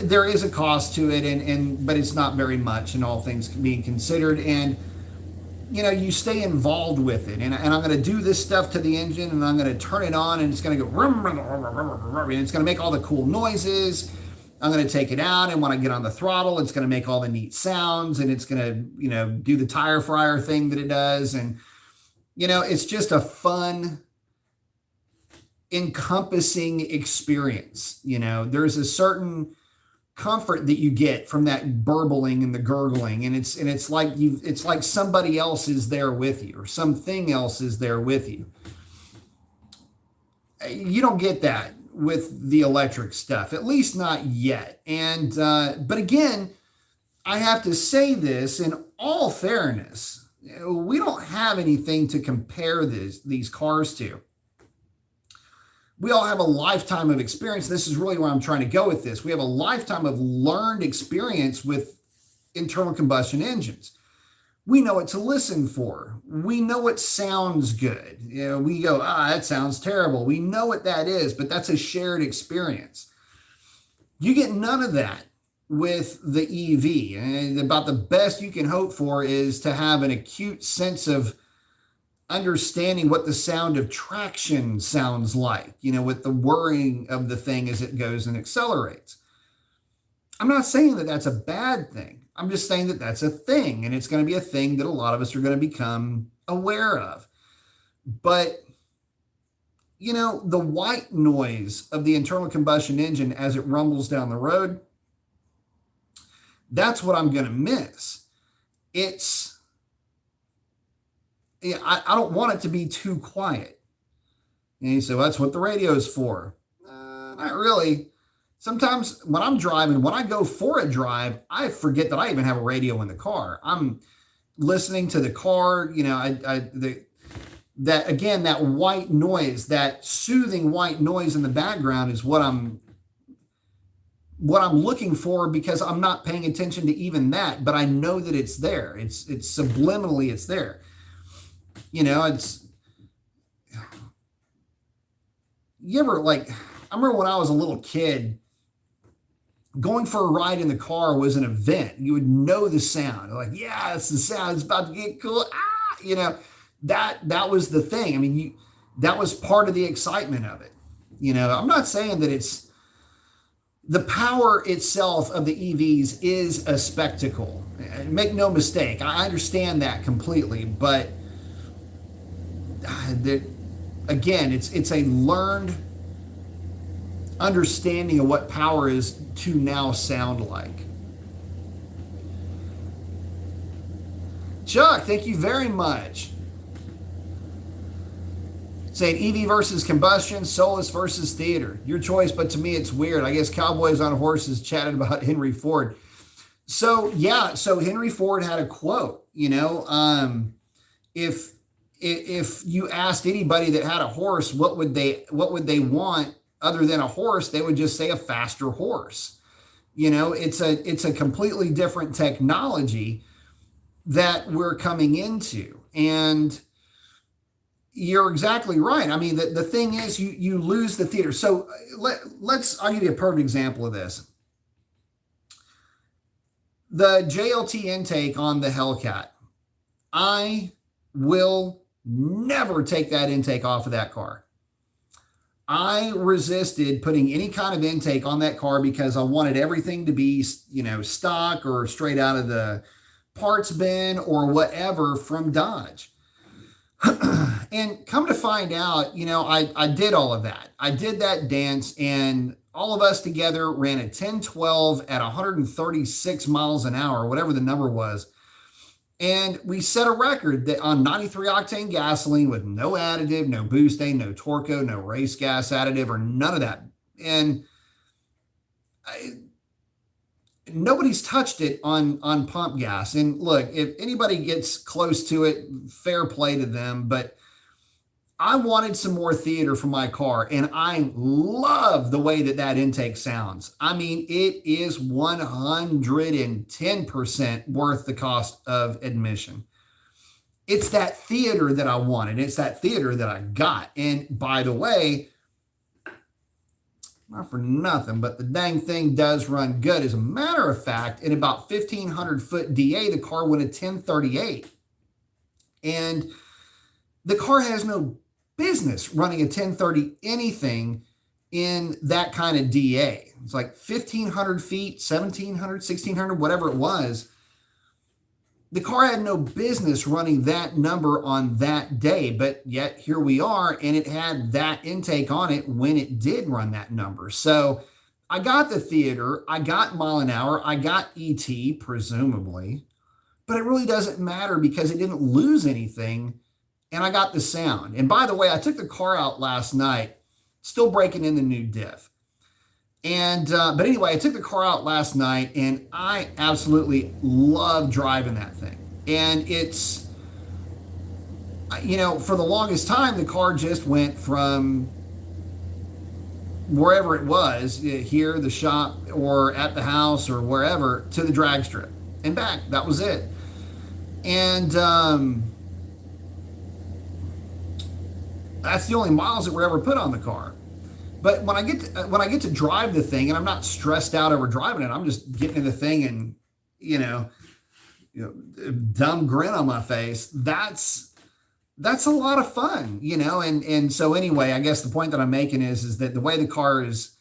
there is a cost to it, but it's not very much, and all things being considered. And you stay involved with it, and I'm going to do this stuff to the engine, and I'm going to turn it on, and it's going to go, and it's going to make all the cool noises. I'm going to take it out, and when I get on the throttle, it's going to make all the neat sounds, and it's going to, do the tire fryer thing that it does. And, it's just a fun, encompassing experience. There's a certain comfort that you get from that burbling and the gurgling, and it's like somebody else is there with you, or something else is there with you. You don't get that with the electric stuff, at least not yet. And but again, I have to say this in all fairness, we don't have anything to compare these cars to. We all have a lifetime of experience. This is really where I'm trying to go with this. We have a lifetime of learned experience with internal combustion engines. We know what to listen for. We know what sounds good. We go, that sounds terrible. We know what that is, but that's a shared experience. You get none of that with the EV. And about the best you can hope for is to have an acute sense of understanding what the sound of traction sounds like, with the whirring of the thing as it goes and accelerates. I'm not saying that that's a bad thing. I'm just saying that that's a thing, and it's going to be a thing that a lot of us are going to become aware of. But, the white noise of the internal combustion engine as it rumbles down the road, that's what I'm going to miss. I don't want it to be too quiet. And you say, well, that's what the radio is for. Not really. Sometimes when I'm driving, when I go for a drive, I forget that I even have a radio in the car. I'm listening to the car, that white noise, that soothing white noise in the background is what I'm looking for, because I'm not paying attention to even that, but I know that it's there. It's subliminally, it's there. I remember when I was a little kid, going for a ride in the car was an event. You would know the sound. Like, yeah, it's the sound. It's about to get cool. That was the thing. I mean, that was part of the excitement of it. I'm not saying that it's the power itself of the EVs is a spectacle. Make no mistake. I understand that completely, but again, it's a learned understanding of what power is to now sound like. Chuck, thank you very much. Saying EV versus combustion, soulless versus theater. Your choice, but to me it's weird. I guess Cowboys on Horses chatted about Henry Ford. So yeah, so Henry Ford had a quote, if you asked anybody that had a horse, what would they want other than a horse, they would just say a faster horse. It's a completely different technology that we're coming into. And you're exactly right. I mean, the thing is you lose the theater. So I'll give you a perfect example of this. The JLT intake on the Hellcat, I will never take that intake off of that car. I resisted putting any kind of intake on that car because I wanted everything to be, stock or straight out of the parts bin or whatever from Dodge. And come to find out, I did all of that. I did that dance, and all of us together ran a 1012 at 136 miles an hour, whatever the number was. And we set a record that on 93 octane gasoline with no additive, no boostane, no Torco, no race gas additive, or none of that. And nobody's touched it on pump gas. And look, if anybody gets close to it, fair play to them. But I wanted some more theater for my car, and I love the way that intake sounds. I mean, it is 110% worth the cost of admission. It's that theater that I wanted. It's that theater that I got. And by the way, not for nothing, but the dang thing does run good. As a matter of fact, in about 1,500 foot DA, the car went a 1038. And the car has no business running a 1030 anything in that kind of DA. It's like 1,500 feet, 1,700, 1,600, whatever it was. The car had no business running that number on that day, but yet here we are, and it had that intake on it when it did run that number. So I got the theater, I got mile an hour, I got ET, presumably, but it really doesn't matter because it didn't lose anything. And I got the sound. And by the way, I took the car out last night, still breaking in the new diff. And, but anyway, I took the car out last night, and I absolutely love driving that thing. And it's, for the longest time, the car just went from wherever it was, here, the shop, or at the house, or wherever, to the drag strip and back. That was it. And, that's the only miles that were ever put on the car. But when I get to drive the thing, and I'm not stressed out over driving it, I'm just getting in the thing and dumb grin on my face. That's a lot of fun, And so anyway, I guess the point that I'm making is that the way the car is,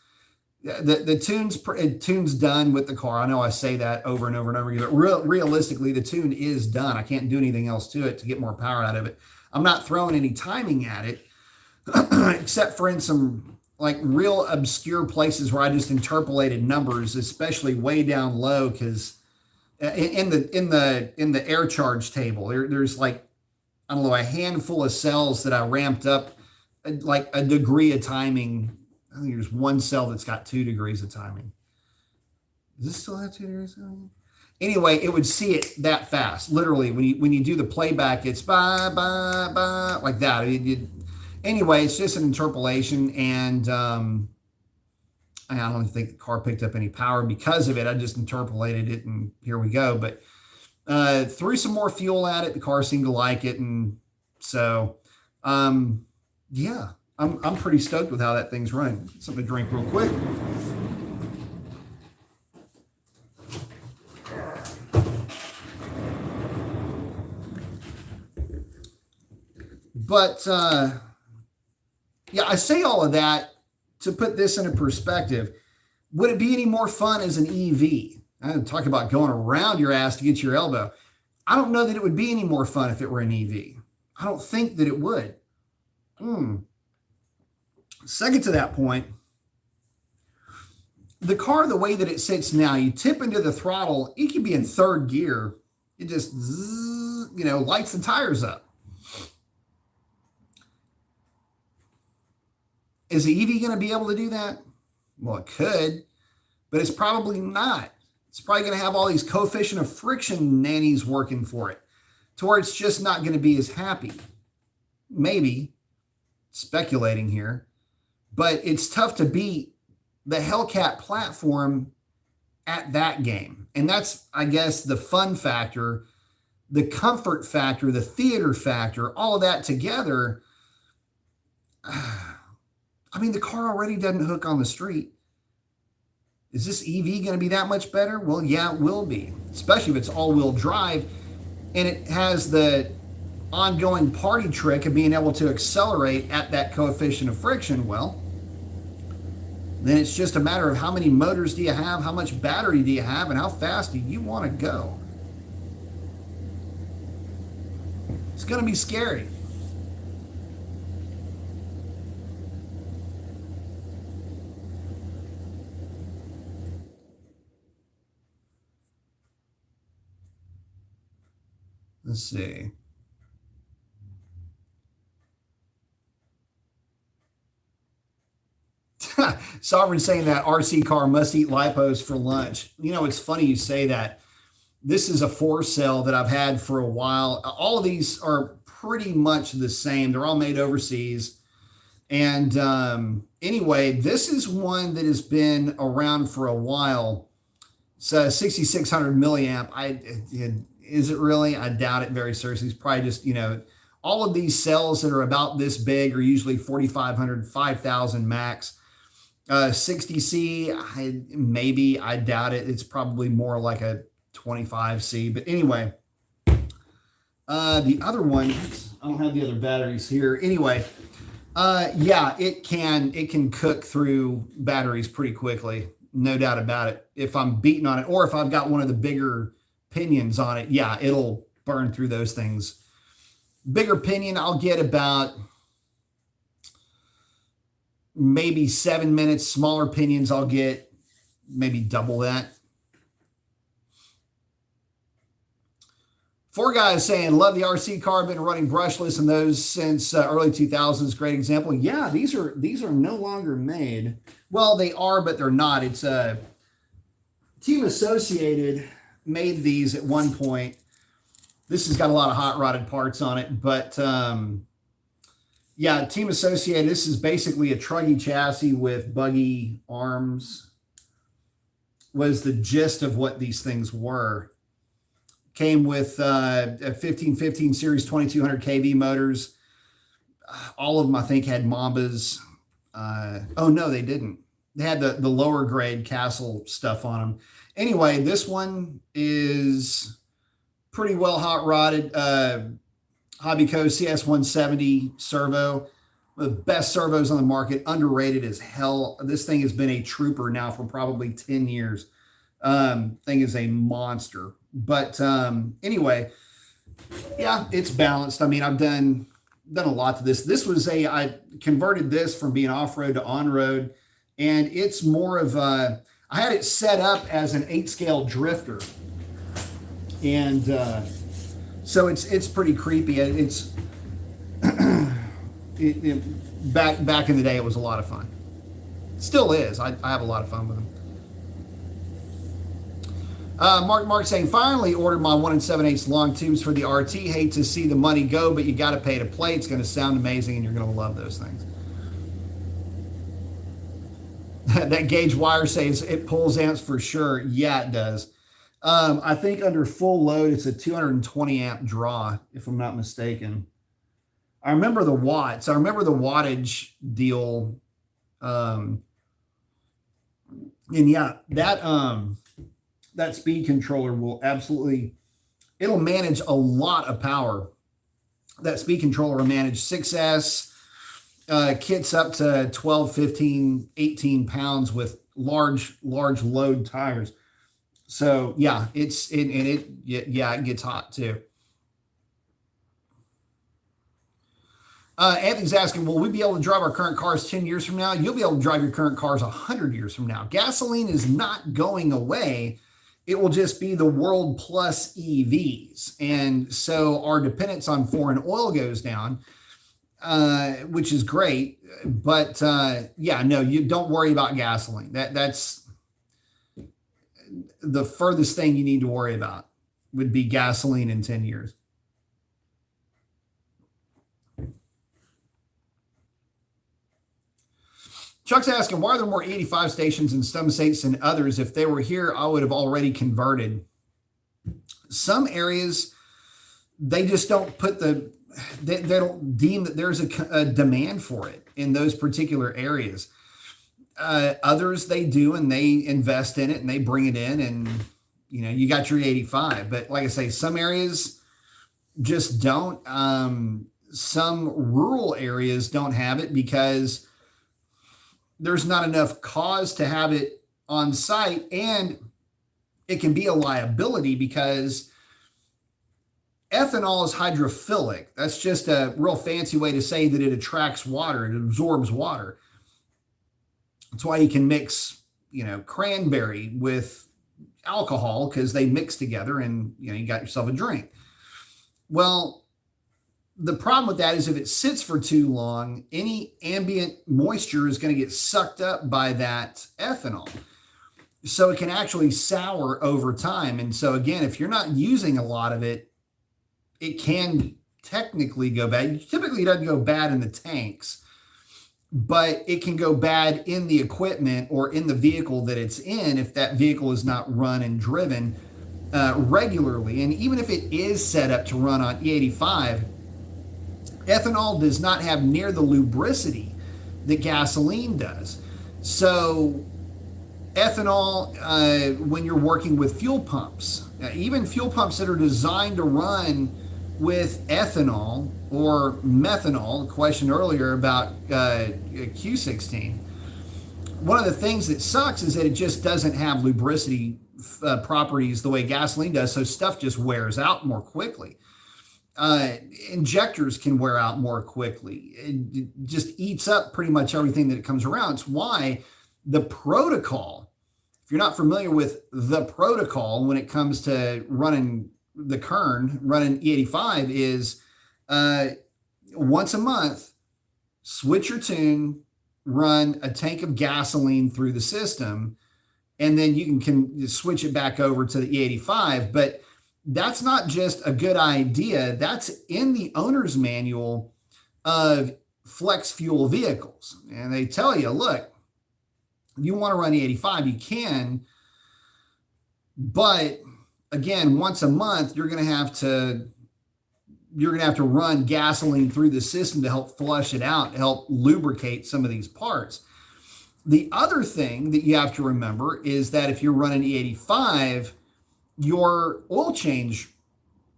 the tune's done with the car. I know I say that over and over and over again, but realistically, the tune is done. I can't do anything else to it to get more power out of it. I'm not throwing any timing at it. Except for in some like real obscure places where I just interpolated numbers, especially way down low, because in the air charge table, there's like, I don't know, a handful of cells that I ramped up like a degree of timing. I think there's one cell that's got 2 degrees of timing. Does this still have 2 degrees of timing? Anyway, it would see it that fast. Literally, when you do the playback, it's ba ba ba like that. Anyway, it's just an interpolation, and I don't think the car picked up any power because of it. I just interpolated it, and here we go. But threw some more fuel at it. The car seemed to like it, and so yeah, I'm pretty stoked with how that thing's running. Something to drink real quick. But yeah, I say all of that to put this into perspective. Would it be any more fun as an EV? I'm talking about going around your ass to get your elbow. I don't know that it would be any more fun if it were an EV. I don't think that it would. Second to that point, the car, the way that it sits now, you tip into the throttle, it can be in third gear. It just, lights the tires up. Is the EV going to be able to do that? Well, it could, but it's probably not. It's probably going to have all these coefficient of friction nannies working for it, to where it's just not going to be as happy. Maybe, speculating here, but it's tough to beat the Hellcat platform at that game. And that's, I guess, the fun factor, the comfort factor, the theater factor, all of that together. I mean, the car already doesn't hook on the street. Is this EV going to be that much better? Well, yeah, it will be, especially if it's all-wheel drive and it has the ongoing party trick of being able to accelerate at that coefficient of friction. Well, then it's just a matter of how many motors do you have, how much battery do you have, and how fast do you want to go. It's going to be scary. Let's see. Sovereign saying that RC car must eat lipos for lunch. You know, it's funny you say that. This is a 4-cell that I've had for a while. All of these are pretty much the same. They're all made overseas. And anyway, this is one that has been around for a while. It's a 6,600 milliamp. Is it really? I doubt it very seriously. It's probably just, all of these cells that are about this big are usually 4,500, 5,000 max. 60C, maybe, I doubt it. It's probably more like a 25C. But anyway, the other one, I don't have the other batteries here. Anyway, yeah, it can cook through batteries pretty quickly. No doubt about it. If I'm beating on it, or if I've got one of the bigger pinions on it, yeah, it'll burn through those things. Bigger pinion, I'll get about maybe 7 minutes. Smaller pinions, I'll get maybe double that. 4 guys saying, love the RC car, been running brushless in those since early 2000s. Great example. Yeah, these are no longer made. Well, they are, but they're not. It's Team Associated made these at one point. This has got a lot of hot rodded parts on it, but yeah, Team Associated, this is basically a truggy chassis with buggy arms, was the gist of what these things were. Came with a 1515 series 2200 kV motors. All of them, I think, had Mambas. Oh, no, they didn't. They had the lower grade Castle stuff on them. Anyway, this one is pretty well hot rodded. Hobbyco CS170 servo, one of the best servos on the market, underrated as hell. This thing has been a trooper now for probably 10 years. Thing is a monster. But anyway, yeah, it's balanced. I mean, I've done a lot to this. This was I converted this from being off-road to on-road, and it's more of a, I had it set up as an 8-scale drifter. And so it's pretty creepy. It's back in the day, it was a lot of fun. It still is. I have a lot of fun with them. Mark saying, finally ordered my 1 7/8 long tubes for the RT. Hate to see the money go, but you got to pay to play. It's going to sound amazing, and you're going to love those things. That gauge wire says it pulls amps for sure. Yeah, it does. I think under full load, it's a 220 amp draw, if I'm not mistaken. I remember the watts. I remember the wattage deal. And yeah, that speed controller will absolutely, it'll manage a lot of power. That speed controller will manage 6S kits up to 12, 15, 18 pounds with large load tires. So yeah, it gets hot too. Anthony's asking, will we be able to drive our current cars 10 years from now? You'll be able to drive your current cars 100 years from now. Gasoline is not going away. It will just be the world plus EVs. And so our dependence on foreign oil goes down. which is great. But yeah, no, you don't worry about gasoline. That's the furthest thing you need to worry about would be gasoline in 10 years. Chuck's asking, why are there more 85 stations in some states than others? If they were here, I would have already converted. Some areas, they just don't put they don't deem that there's a demand for it in those particular areas. Others, they do, and they invest in it and they bring it in, and you got your 85. But like I say, some areas just don't. Some rural areas don't have it because there's not enough cause to have it on site, and it can be a liability because ethanol is hydrophilic. That's just a real fancy way to say that it attracts water, it absorbs water. That's why you can mix, cranberry with alcohol, because they mix together and, you got yourself a drink. Well, the problem with that is if it sits for too long, any ambient moisture is going to get sucked up by that ethanol. So it can actually sour over time. And so again, if you're not using a lot of it, it can technically go bad. Typically it doesn't go bad in the tanks, but it can go bad in the equipment or in the vehicle that it's in if that vehicle is not run and driven regularly. And even if it is set up to run on E85, ethanol does not have near the lubricity that gasoline does. So ethanol, when you're working with fuel pumps, even fuel pumps that are designed to run with ethanol or methanol, the question earlier about Q16, one of the things that sucks is that it just doesn't have lubricity properties the way gasoline does, so stuff just wears out more quickly. Injectors can wear out more quickly. It just eats up pretty much everything that it comes around. It's why the protocol, if you're not familiar with the protocol when it comes to running the Kern, running E85, is once a month, switch your tune, run a tank of gasoline through the system, and then you can switch it back over to the E85. But that's not just a good idea. That's in the owner's manual of flex fuel vehicles. And they tell you, look, if you want to run E85, you can. But again, once a month, you're going to have to run gasoline through the system to help flush it out, to help lubricate some of these parts. The other thing that you have to remember is that if you're running E85, your oil change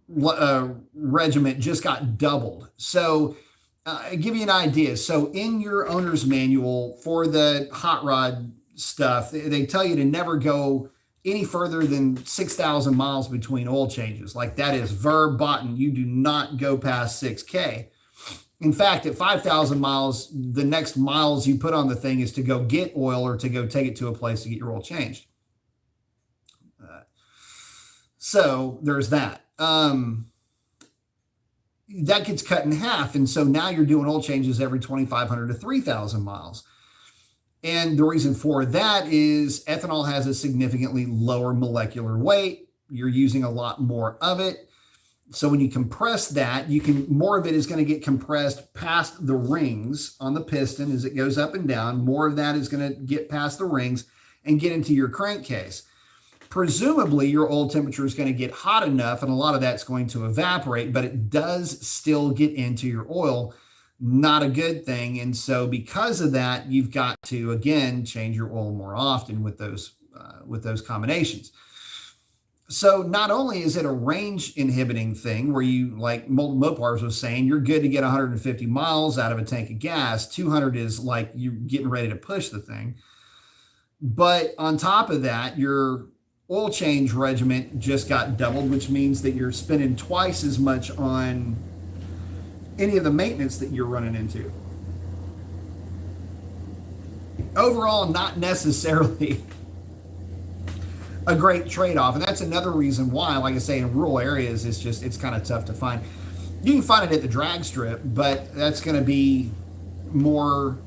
regiment just got doubled. So I'll give you an idea. So in your owner's manual for the hot rod stuff, they tell you to never go any further than 6,000 miles between oil changes. Like, that is verboten. You do not go past 6K. In fact, at 5,000 miles, the next miles you put on the thing is to go get oil or to go take it to a place to get your oil changed. So there's that. That gets cut in half. And so now you're doing oil changes every 2,500 to 3,000 miles. And the reason for that is ethanol has a significantly lower molecular weight. You're using a lot more of it. So when you compress that, more of it is going to get compressed past the rings on the piston as it goes up and down. More of that is going to get past the rings and get into your crankcase. Presumably, your oil temperature is going to get hot enough, and a lot of that's going to evaporate, but it does still get into your oil. Not a good thing. And so because of that, you've got to, again, change your oil more often with those combinations. So not only is it a range inhibiting thing where you, like Mopars was saying, you're good to get 150 miles out of a tank of gas. 200 is like you're getting ready to push the thing. But on top of that, your oil change regiment just got doubled, which means that you're spending twice as much on any of the maintenance that you're running into. Overall, not necessarily a great trade-off. And that's another reason why, like I say, in rural areas, it's kind of tough to find. You can find it at the drag strip, but that's going to be more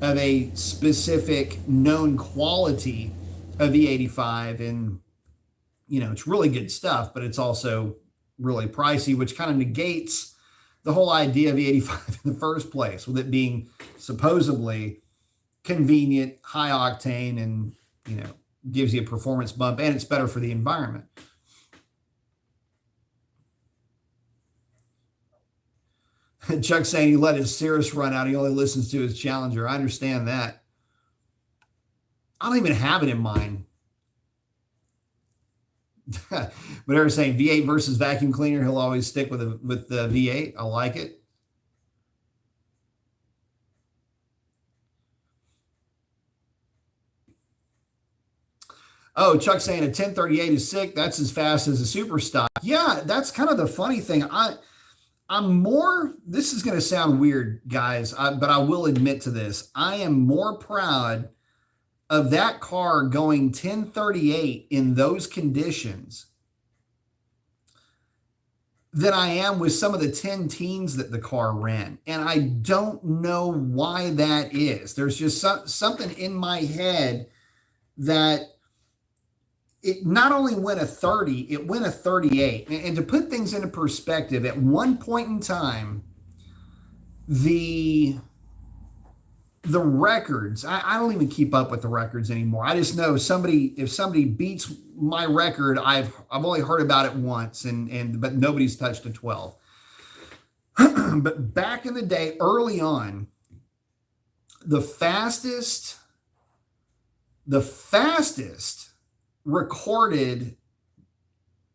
of a specific known quality of E85. And, it's really good stuff, but it's also really pricey, which kind of negates the whole idea of E85 in the first place, with it being supposedly convenient, high octane, and, gives you a performance bump, and it's better for the environment. Chuck saying he let his Cirrus run out. He only listens to his Challenger. I understand that. I don't even have it in mind. But they're saying V8 versus vacuum cleaner. He'll always stick with the V8. I like it. Oh, Chuck saying a 1038 is sick. That's as fast as a super stock. Yeah, that's kind of the funny thing. I'm more, this is going to sound weird, guys, but I will admit to this. I am more proud of that car going 1038 in those conditions than I am with some of the 10 teens that the car ran. And I don't know why that is. There's just something in my head that it not only went a 30, it went a 38. And to put things into perspective, at one point in time, the records, I don't even keep up with the records anymore. I just know if somebody beats my record, I've only heard about it once, but nobody's touched a 12. But back in the day, early on, the fastest recorded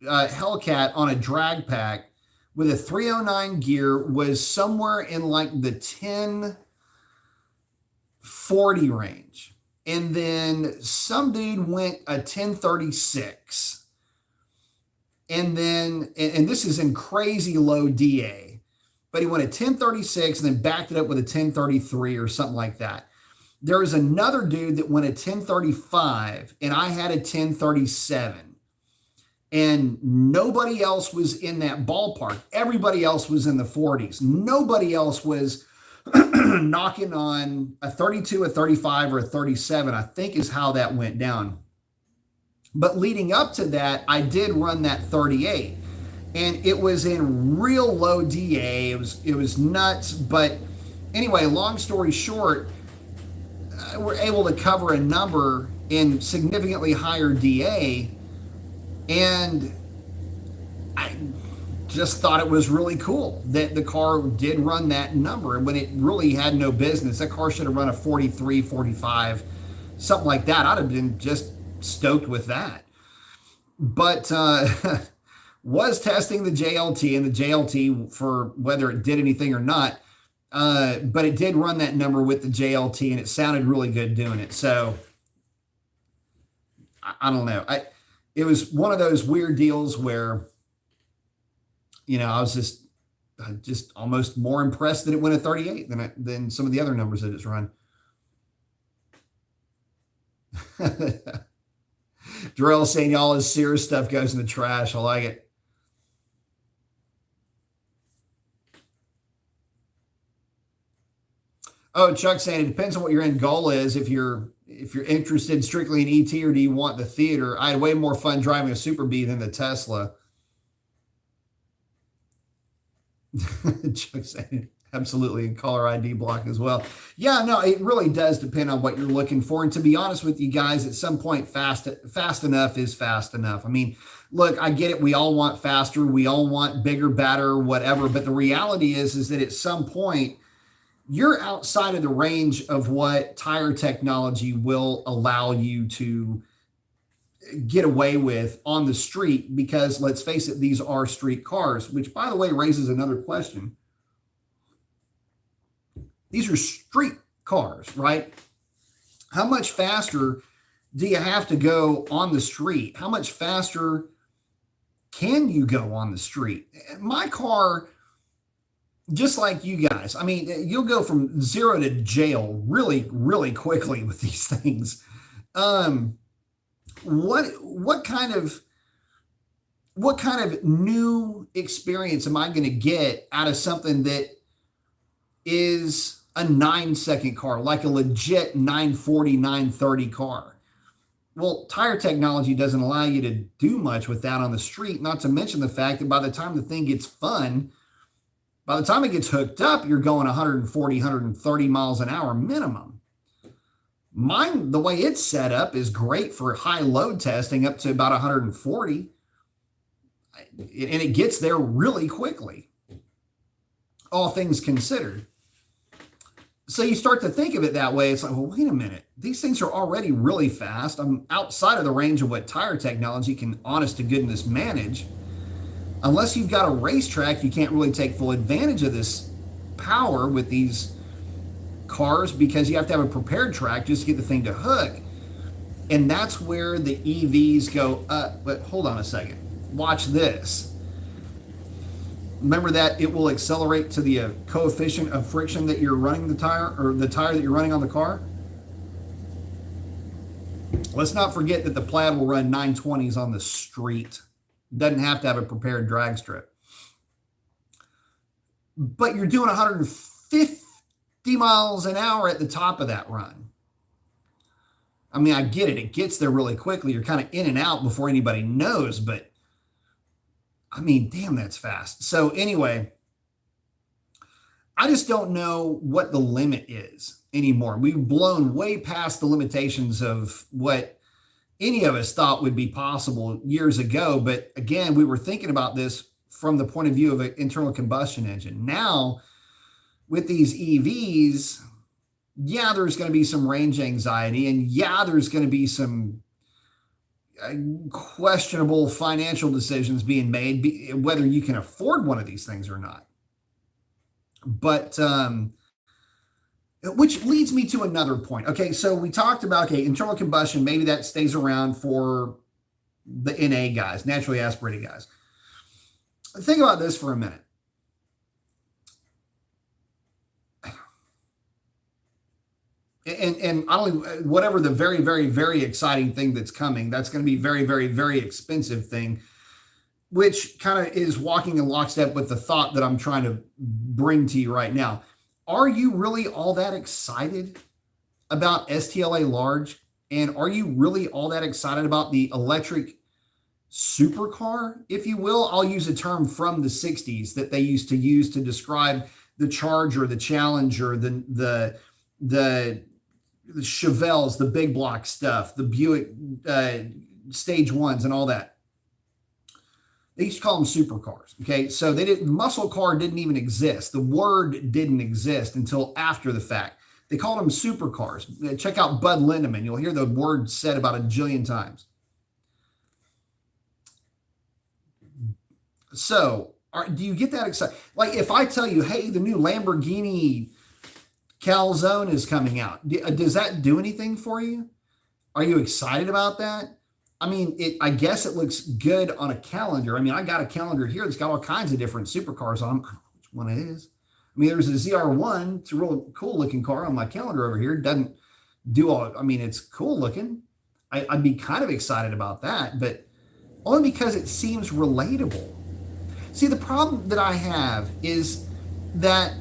Hellcat on a drag pack with a 309 gear was somewhere in like the 1040 range. And then some dude went a 1036. And this is in crazy low DA, but he went a 1036 and then backed it up with a 1033 or something like that. There was another dude that went a 1035 and I had a 1037, and nobody else was in that ballpark. Everybody else was in the 40s. Nobody else was knocking on a 32, a 35, or a 37, I think is how that went down. But leading up to that, I did run that 38, and it was in real low DA. It was nuts. But anyway, long story short, we're able to cover a number in significantly higher DA, and I just thought it was really cool that the car did run that number when it really had no business. That car should have run a 43, 45, something like that. I'd have been just stoked with that. But was testing the JLT, and the JLT, for whether it did anything or not, but it did run that number with the JLT, and it sounded really good doing it. So I don't know. It was one of those weird deals where, I was just almost more impressed that it went a 38 than some of the other numbers that it's run. Darrell saying all his Sears stuff goes in the trash. I like it. Oh, Chuck saying it depends on what your end goal is. If you're interested strictly in ET, or do you want the theater? I had way more fun driving a Super Bee than the Tesla. Chuck saying absolutely, in caller ID block as well. Yeah, no, it really does depend on what you're looking for. And to be honest with you guys, at some point, fast enough is fast enough. I mean, look, I get it. We all want faster. We all want bigger, better, whatever. But the reality is that at some point, you're outside of the range of what tire technology will allow you to get away with on the street, because let's face it, these are street cars, which, by the way, raises another question. These are street cars, right? How much faster do you have to go on the street? How much faster can you go on the street? My car, just like you guys, I mean, you'll go from zero to jail really, really quickly with these things. What kind of what kind of new experience am I going to get out of something that is a 9-second car, like a legit 940, 930 car? Well, tire technology doesn't allow you to do much with that on the street, not to mention the fact that by the time the thing gets fun, by the time it gets hooked up, you're going 140, 130 miles an hour minimum. Mine, the way it's set up, is great for high load testing up to about 140. And it gets there really quickly, all things considered. So you start to think of it that way. It's like, well, wait a minute. These things are already really fast. I'm outside of the range of what tire technology can, honest to goodness, manage. Unless you've got a racetrack, you can't really take full advantage of this power with these cars because you have to have a prepared track just to get the thing to hook. And that's where the EVs go up. But hold on a second. Watch this. Remember that it will accelerate to the coefficient of friction that you're running the tire, or the tire that you're running on the car. Let's not forget that the Plaid will run 920s on the street. Doesn't have to have a prepared drag strip. But you're doing 150 miles an hour at the top of that run. I mean, I get it. It gets there really quickly. You're kind of in and out before anybody knows, but I mean, damn, that's fast. So anyway, I just don't know what the limit is anymore. We've blown way past the limitations of what any of us thought would be possible years ago. But again, we were thinking about this from the point of view of an internal combustion engine. Now, with these EVs, yeah, there's going to be some range anxiety, and yeah, there's going to be some questionable financial decisions being made, whether you can afford one of these things or not. But which leads me to another point. Okay, so we talked about, okay, internal combustion, maybe that stays around for the NA guys, naturally aspirated guys. Think about this for a minute. And I don't, whatever the very, very, very exciting thing that's coming, that's going to be very, very, very expensive thing, which kind of is walking in lockstep with the thought that I'm trying to bring to you right now. Are you really all that excited about STLA Large? And are you really all that excited about the electric supercar, if you will? I'll use a term from the 60s that they used to use to describe the Charger, the Challenger, the Chevelles, the big block stuff, the Buick stage ones and all that. They used to call them supercars. Okay, so muscle car didn't even exist. The word didn't exist until after the fact. They called them supercars. Check out Bud Lindemann. You'll hear the word said about a jillion times. So, do you get that excited? Like if I tell you, hey, the new Lamborghini Calzone is coming out. Does that do anything for you? Are you excited about that? I mean, I guess it looks good on a calendar. I mean, I got a calendar here that's got all kinds of different supercars on them. I don't know which one it is. I mean, there's a ZR1. It's a real cool looking car on my calendar over here. It doesn't do all, I mean, it's cool looking. I'd be kind of excited about that, but only because it seems relatable. See, the problem that I have is that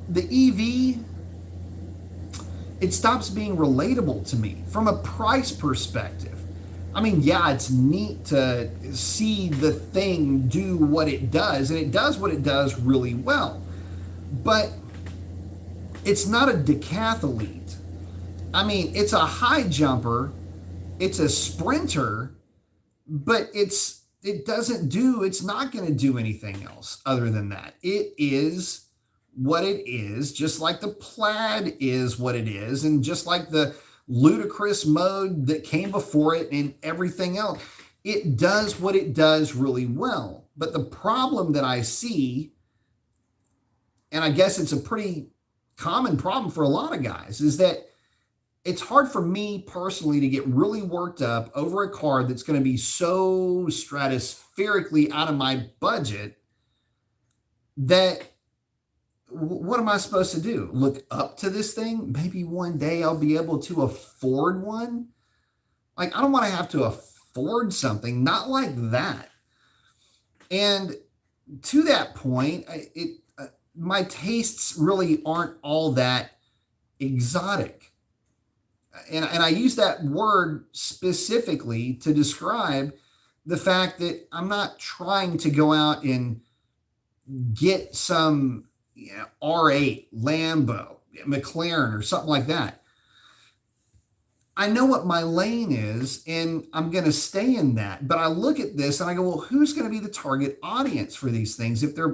the EV, it stops being relatable to me from a price perspective. I mean, yeah, it's neat to see the thing do what it does, and it does what it does really well. But it's not a decathlete. I mean, it's a high jumper, it's a sprinter, but it's not going to do anything else other than that. It is what it is, just like the Plaid is what it is, and just like the ludicrous mode that came before it and everything else. It does what it does really well. But the problem that I see, and I guess it's a pretty common problem for a lot of guys, is that it's hard for me personally to get really worked up over a car that's going to be so stratospherically out of my budget that what am I supposed to do? Look up to this thing? Maybe one day I'll be able to afford one. Like, I don't want to have to afford something, not like that. And to that point, my tastes really aren't all that exotic. And I use that word specifically to describe the fact that I'm not trying to go out and get some R8, Lambo, McLaren, or something like that. I know what my lane is, and I'm going to stay in that. But I look at this and I go, well, who's going to be the target audience for these things if they're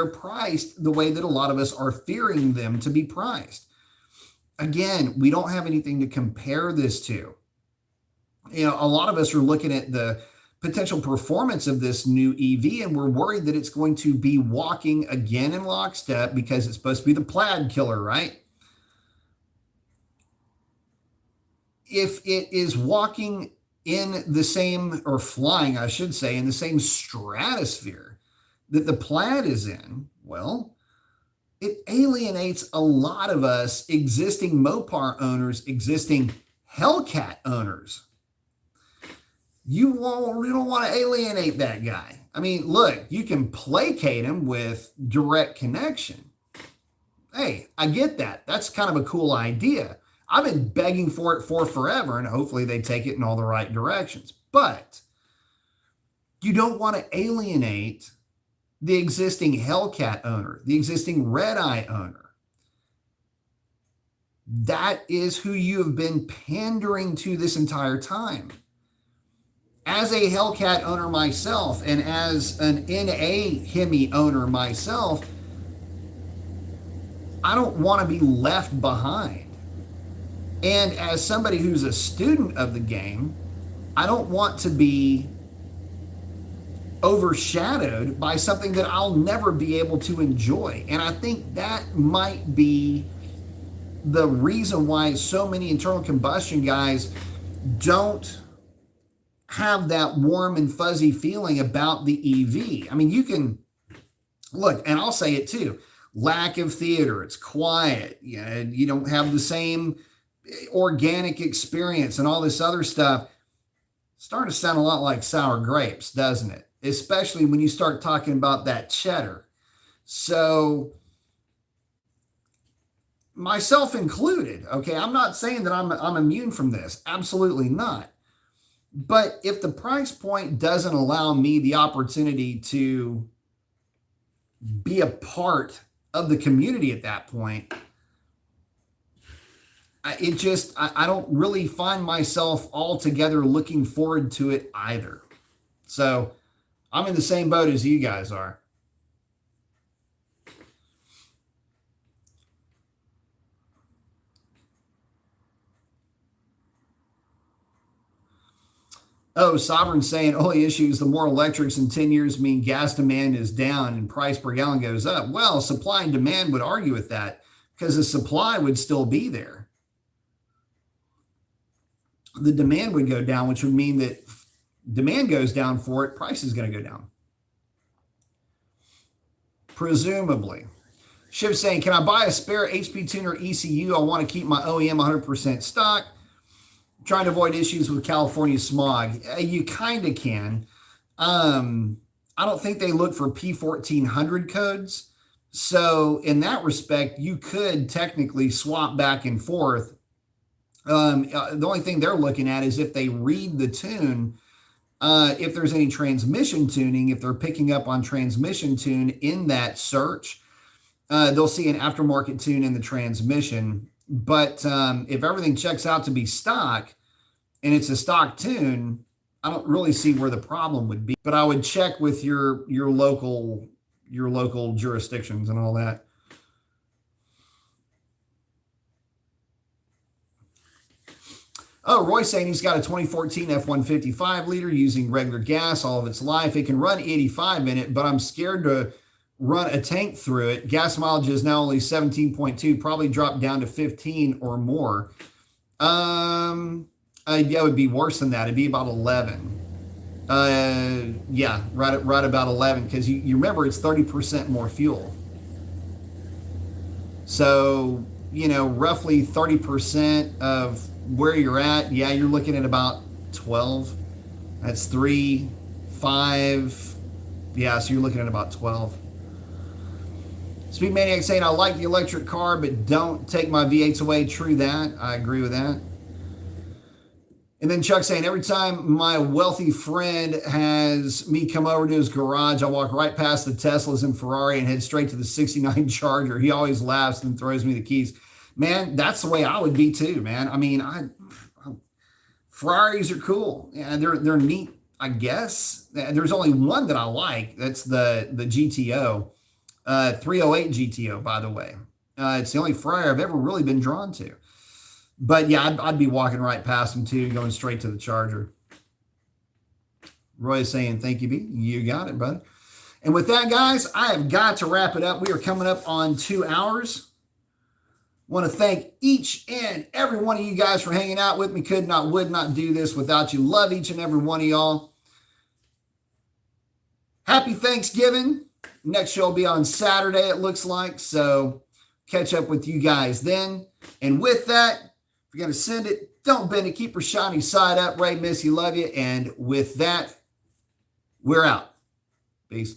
priced the way that a lot of us are fearing them to be priced? Again, we don't have anything to compare this to. A lot of us are looking at the potential performance of this new EV, and we're worried that it's going to be walking again in lockstep because it's supposed to be the plaid killer, right? If it is walking in the same, or flying, I should say, in the same stratosphere that the plaid is in, well, it alienates a lot of us existing Mopar owners, existing Hellcat owners. You don't want to alienate that guy. I mean, look, you can placate him with direct connection. Hey, I get that. That's kind of a cool idea. I've been begging for it for forever, and hopefully they take it in all the right directions. But you don't want to alienate the existing Hellcat owner, the existing Red Eye owner. That is who you have been pandering to this entire time. As a Hellcat owner myself, and as an NA Hemi owner myself, I don't want to be left behind. And as somebody who's a student of the game, I don't want to be overshadowed by something that I'll never be able to enjoy. And I think that might be the reason why so many internal combustion guys don't have that warm and fuzzy feeling about the EV. I mean, you can look, and I'll say it too, lack of theater, it's quiet, you don't have the same organic experience and all this other stuff. Starting to sound a lot like sour grapes, doesn't it? Especially when you start talking about that cheddar. So, myself included, okay, I'm not saying that I'm immune from this. Absolutely not. But if the price point doesn't allow me the opportunity to be a part of the community at that point, I don't really find myself altogether looking forward to it either. So I'm in the same boat as you guys are. Oh, Sovereign saying only issues the more electrics in 10 years mean gas demand is down and price per gallon goes up. Well, supply and demand would argue with that because the supply would still be there. The demand would go down, which would mean that demand goes down for it, price is going to go down. Presumably. Shiv saying, can I buy a spare HP tuner ECU? I want to keep my OEM 100% stock. Trying to avoid issues with California smog. You kind of can. I don't think they look for P1400 codes. So in that respect, you could technically swap back and forth. The only thing they're looking at is if they read the tune, if there's any transmission tuning, if they're picking up on transmission tune in that search, they'll see an aftermarket tune in the transmission. But if everything checks out to be stock and it's a stock tune, I don't really see where the problem would be. But I would check with your local jurisdictions and all that. Oh, Roy's saying he's got a 2014 F-150 5-liter using regular gas all of its life. It can run 85 in it, but I'm scared to run a tank through it. Gas mileage is now only 17.2, probably dropped down to 15 or more. Yeah, it would be worse than that. It'd be about 11. Yeah, right about 11, because you remember it's 30% more fuel. So, roughly 30% of where you're at, yeah, you're looking at about 12. That's 3, 5. Yeah, so you're looking at about 12. Speed Maniac saying, I like the electric car, but don't take my V8s away. True that. I agree with that. And then Chuck saying, every time my wealthy friend has me come over to his garage, I walk right past the Teslas and Ferrari and head straight to the 69 Charger. He always laughs and throws me the keys. Man, that's the way I would be too, man. I mean, Ferraris are cool. Yeah, they're neat, I guess. There's only one that I like. That's the GTO. 308 GTO, by the way. It's the only Ferrari I've ever really been drawn to. But yeah, I'd be walking right past them too, going straight to the Charger. Roy is saying, thank you, B. You got it, bud. And with that, guys, I have got to wrap it up. We are coming up on 2 hours. Want to thank each and every one of you guys for hanging out with me. Could not, would not do this without you. Love each and every one of y'all. Happy Thanksgiving. Next show will be on Saturday, it looks like. So catch up with you guys then. And with that, if you're going to send it, don't bend it. Keep your shiny side up. Ray, miss you, love you. And with that, we're out. Peace.